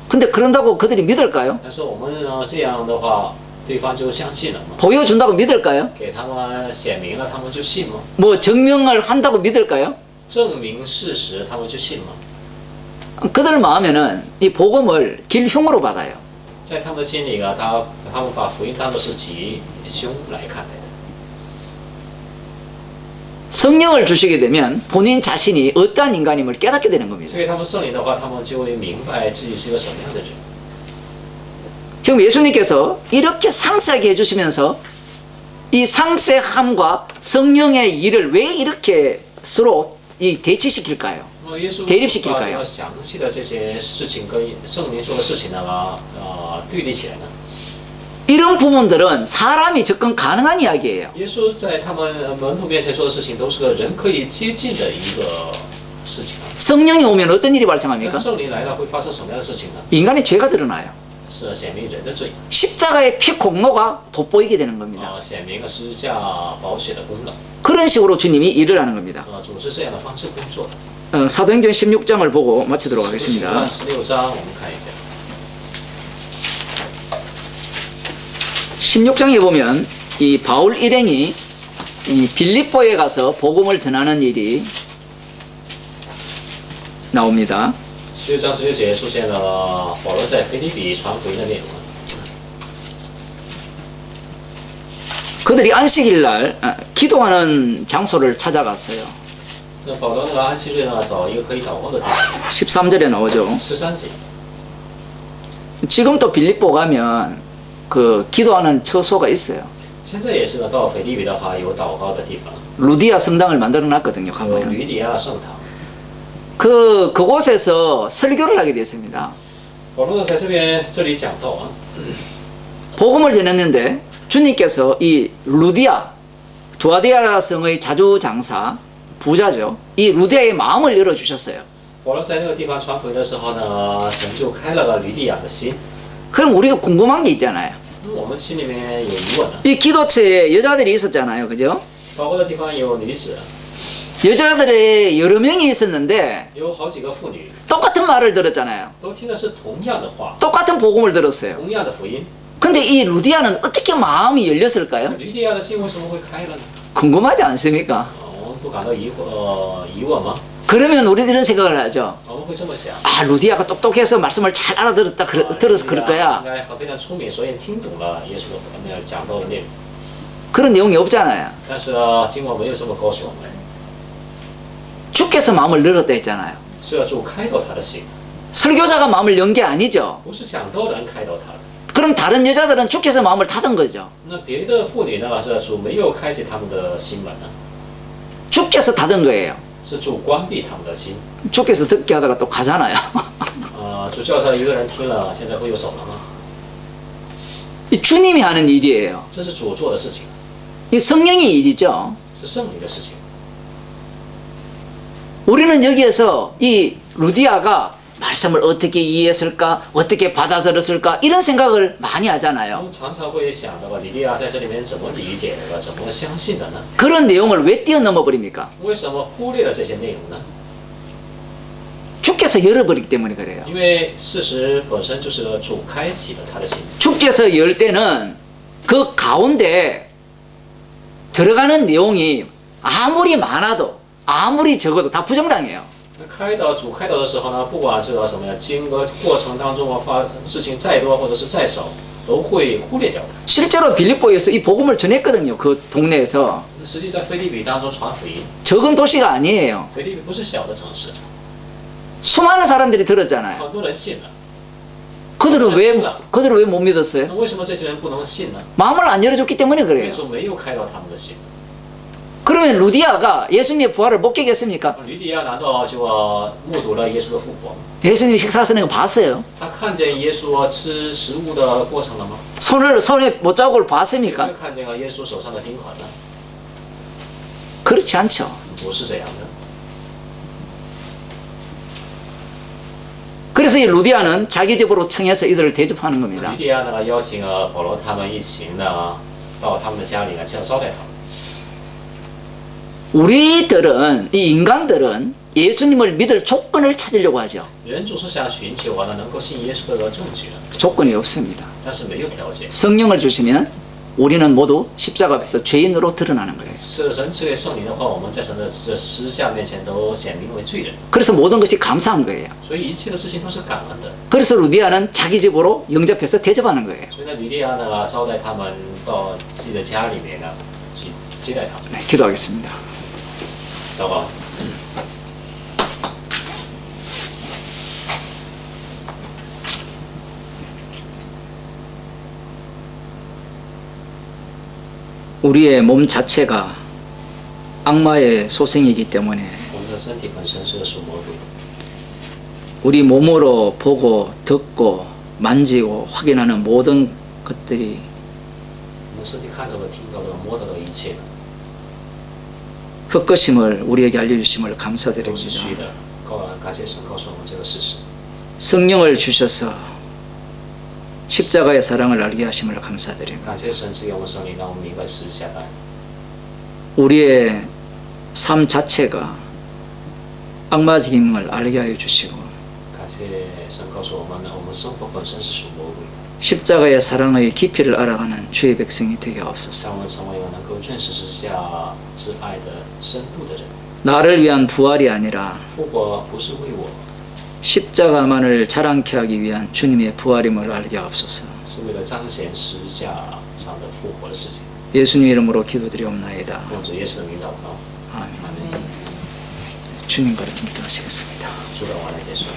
근데 그런다고 그들이 믿을까요? 但是我们呢，这样的话，对方就相信了吗？ 보여준다고 믿을까요? 给他们显明了，他们就信吗？ 뭐 증명을 한다고 믿을까요? 证明事实，他们就信吗？ 그들 마음에는 이 복음을 길흉으로 받아요. 在他们的心里啊，他们把福音当作是吉凶来看待的。 성령을 주시게 되면 본인 자신이 어떠한 인간임을 깨닫게 되는 겁니다. 所以他们圣灵的话，他们就会明白自己是一个什么样的人。 지금 예수님께서 이렇게 상세하게 해주시면서 이 상세함과 성령의 일을 왜 이렇게 서로 대치시킬까요? 那么耶稣 대립시킬까요? 把这个详细的这些事情跟圣灵做的事情呢，对立起来呢？ 이런 부분들은 사람이 접근 가능한 이야기예요. 耶稣在他们门徒面前做的事情，都是个人可以接近的一个事情啊。 성령이 오면 어떤 일이 那 발생합니까? 圣灵来了会发生什么样的事情呢？ 인간의 죄가 드러나요. 是显明人的罪， 십자가의 피 공로가 돋보이게 되는 겁니다. 显明了十字架宝血的功劳。 그런 식으로 주님이 일을 하는 겁니다. 主是这样的方式工作的。 사도행전 16장을 보고 마치도록 하겠습니다. 16章我们看一下。 16장에 보면 이 바울 일행이 이 빌립보에 가서 복음을 전하는 일이 나옵니다. 16章16节出现了保罗在腓立比传福音的内容。 그들이 안식일 날 기도하는 장소를 찾아갔어요. 那保罗那个安息日呢，找一个可以祷告的地方。 13절에 나오죠. 13节， 지금 또 빌립보 가면 그 기도하는 처소가 있어요. 现在也是呢，到腓立比的话有祷告的地方， 루디아 성당을 만들어 놨거든요. 有 가보면 吕底亚圣堂。 그곳에서 설교를 하게 됐습니다. 保罗呢在这里讲道啊， 복음을 전했는데 주님께서 이 루디아 두아디아 성의 자주장사 부자죠. 이 루디아의 마음을 열어 주셨어요. 保罗在那个地方传福音的时候呢，神就开了个吕底亚的心。 그럼 우리가 궁금한 게 있잖아요. 我们心里面有疑问呢， 이 기도처에 여자들이 있었잖아요. 그죠? 祷告的地方有女子， 여자들의 여러 명이 있었는데 有好几个妇女， 똑같은 말을 들었잖아요. 都听的是同样的话， 똑같은 복음을 들었어요. 同样的福音。 근데 이 루디아는 어떻게 마음이 열렸을까요? 吕底亚的心为什么会开了呢？ 궁금하지 않습니까? 我们不感到疑问吗？ 그러면 우리들은 생각을 하죠. 我们会这么想。 아, 루디아가 똑똑해서 말씀을 잘 알아들었다. 들어서 그럴 应 거야. 该非常聪明，所以听懂了耶稣的讲道的内容。 그런 내용이 없잖아요. 但是经文没有这么告诉我们， 주께서 마음을 열었다 했잖아요. 是要主开导他的心， 설교자가 마음을 연 게 아니죠. 不是讲道人开导他的。 그럼 다른 여자들은 주께서 마음을 닫은 거죠. 那别的妇女呢？是主没有开启他们的心门呢， 주께서 닫은 거예요. 是主关闭他们的心。 주께서 듣게 하다가 또 가잖아요. 主叫他一个人听了，现在会又走了吗？ 이 주님이 하는 일이에요. 这是主做的事情。이 성령의 일이죠. 是圣灵的事情。 우리는 여기에서 이 루디아가 말씀을 어떻게 이해했을까, 어떻게 받아들였을까 이런 생각을 많이 我 하잖아요. 们常常会想到利利亚在这里面怎么理解的，怎么相信的呢？ 그런 내용을 왜 뛰어넘어 버립니까? 为什么忽略了这些内容呢？ 주께서 열어버리기 때문에 그래요. 因为事实本身就是主开启了他的心， 주께서 열 때는 그 가운데 들어가는 내용이 아무리 많아도 아무리 적어도 다 부정당해요. 主开导的时候呢，不管是什么呀，经过过程当中事情再多或者是再少，都会忽略掉的。 실제로 빌립보에서 이 복음을 전했거든요. 그 동네에서. 实际在腓立比当中传福音， 적은 도시가 아니에요. 腓立比不是小的城市， 수많은 사람들이 들었잖아요. 很多人信了。 그들은 왜 못 믿었어요? 那为什么这些人不能信呢？ 마음을 안 열어줬기 때문에 因为 그래요. 主没有开导他们的心。 그러면 루디아가 예수님의 부활을 목격했습니까? 吕底亚难道就目睹了耶稣的复活吗？ 예수님이 식사하시는 거 봤어요. 他看见耶稣吃食物的过程了吗？ 손에 못자국을 有没 봤습니까? 有看见耶稣手上的钉痕呢？ 그렇지 않죠. 不是这样的。 그래서 이 루디아는 자기 집으로 청해서 이들을 대접하는 겁니다. 吕底亚呢邀请保罗他们一起呢到他们的家里呢招待他们。 우리들은 이 인간들은 예수님을 믿을 조건을 찾으려고 하죠. 人总是想寻求能够信耶稣的证据， 조건이 없습니다. 但是没有条件。 성령을 주시면 우리는 모두 십자가 앞에서 죄인으로 드러나는 거예요. 是神赐给圣灵的话，我们在神的这十架面前都显明为罪人， 그래서 모든 것이 감사한 거예요. 所以一切的事情都是感恩的。 그래서 루디아는 자기 집으로 영접해서 대접하는 거예요. 所以呢，吕底亚呢招待他们到自己的家里面呢去接待他们。 네, 기도하겠습니다. 祷告。 우리의 몸 자체가 악마의 소생이기 때문에 我们的身体本身是属魔鬼的， 우리 몸으로 보고 듣고 만지고 확인하는 모든 것들이 我们身体看到的、听到的、摸到的一切 헛것임을 우리에게 알려주심을 都是 감사드립니다. 虚的。感谢神告诉我们这个事实。 성령을 주셔서 십자가의 사랑을 알게 하심을 감사드립니다. 感谢神赐给我们圣灵，让我们明白十字架的爱。 우리의 삶 자체가 악마직임을 알게 하여 주시고 感谢神告诉我们，我们生活本身是属魔鬼的， 십자가의 사랑의 깊이를 알아가는 주의 백성이 되게 하옵소서. 让我们成为能够认识十字架之爱的深度的人。 나를 위한 부활이 아니라 复活不是为我， 십자가만을 자랑케 하기 위한 주님의 부활임을 알게 하옵소서. 是为了彰显十字架上的复活的事情。 예수님 이름으로 기도드리옵나이다. 用主耶稣的名祷告， 아멘. 阿门。 주님 가르쳐 기도하시겠습니다. 主的完了结束。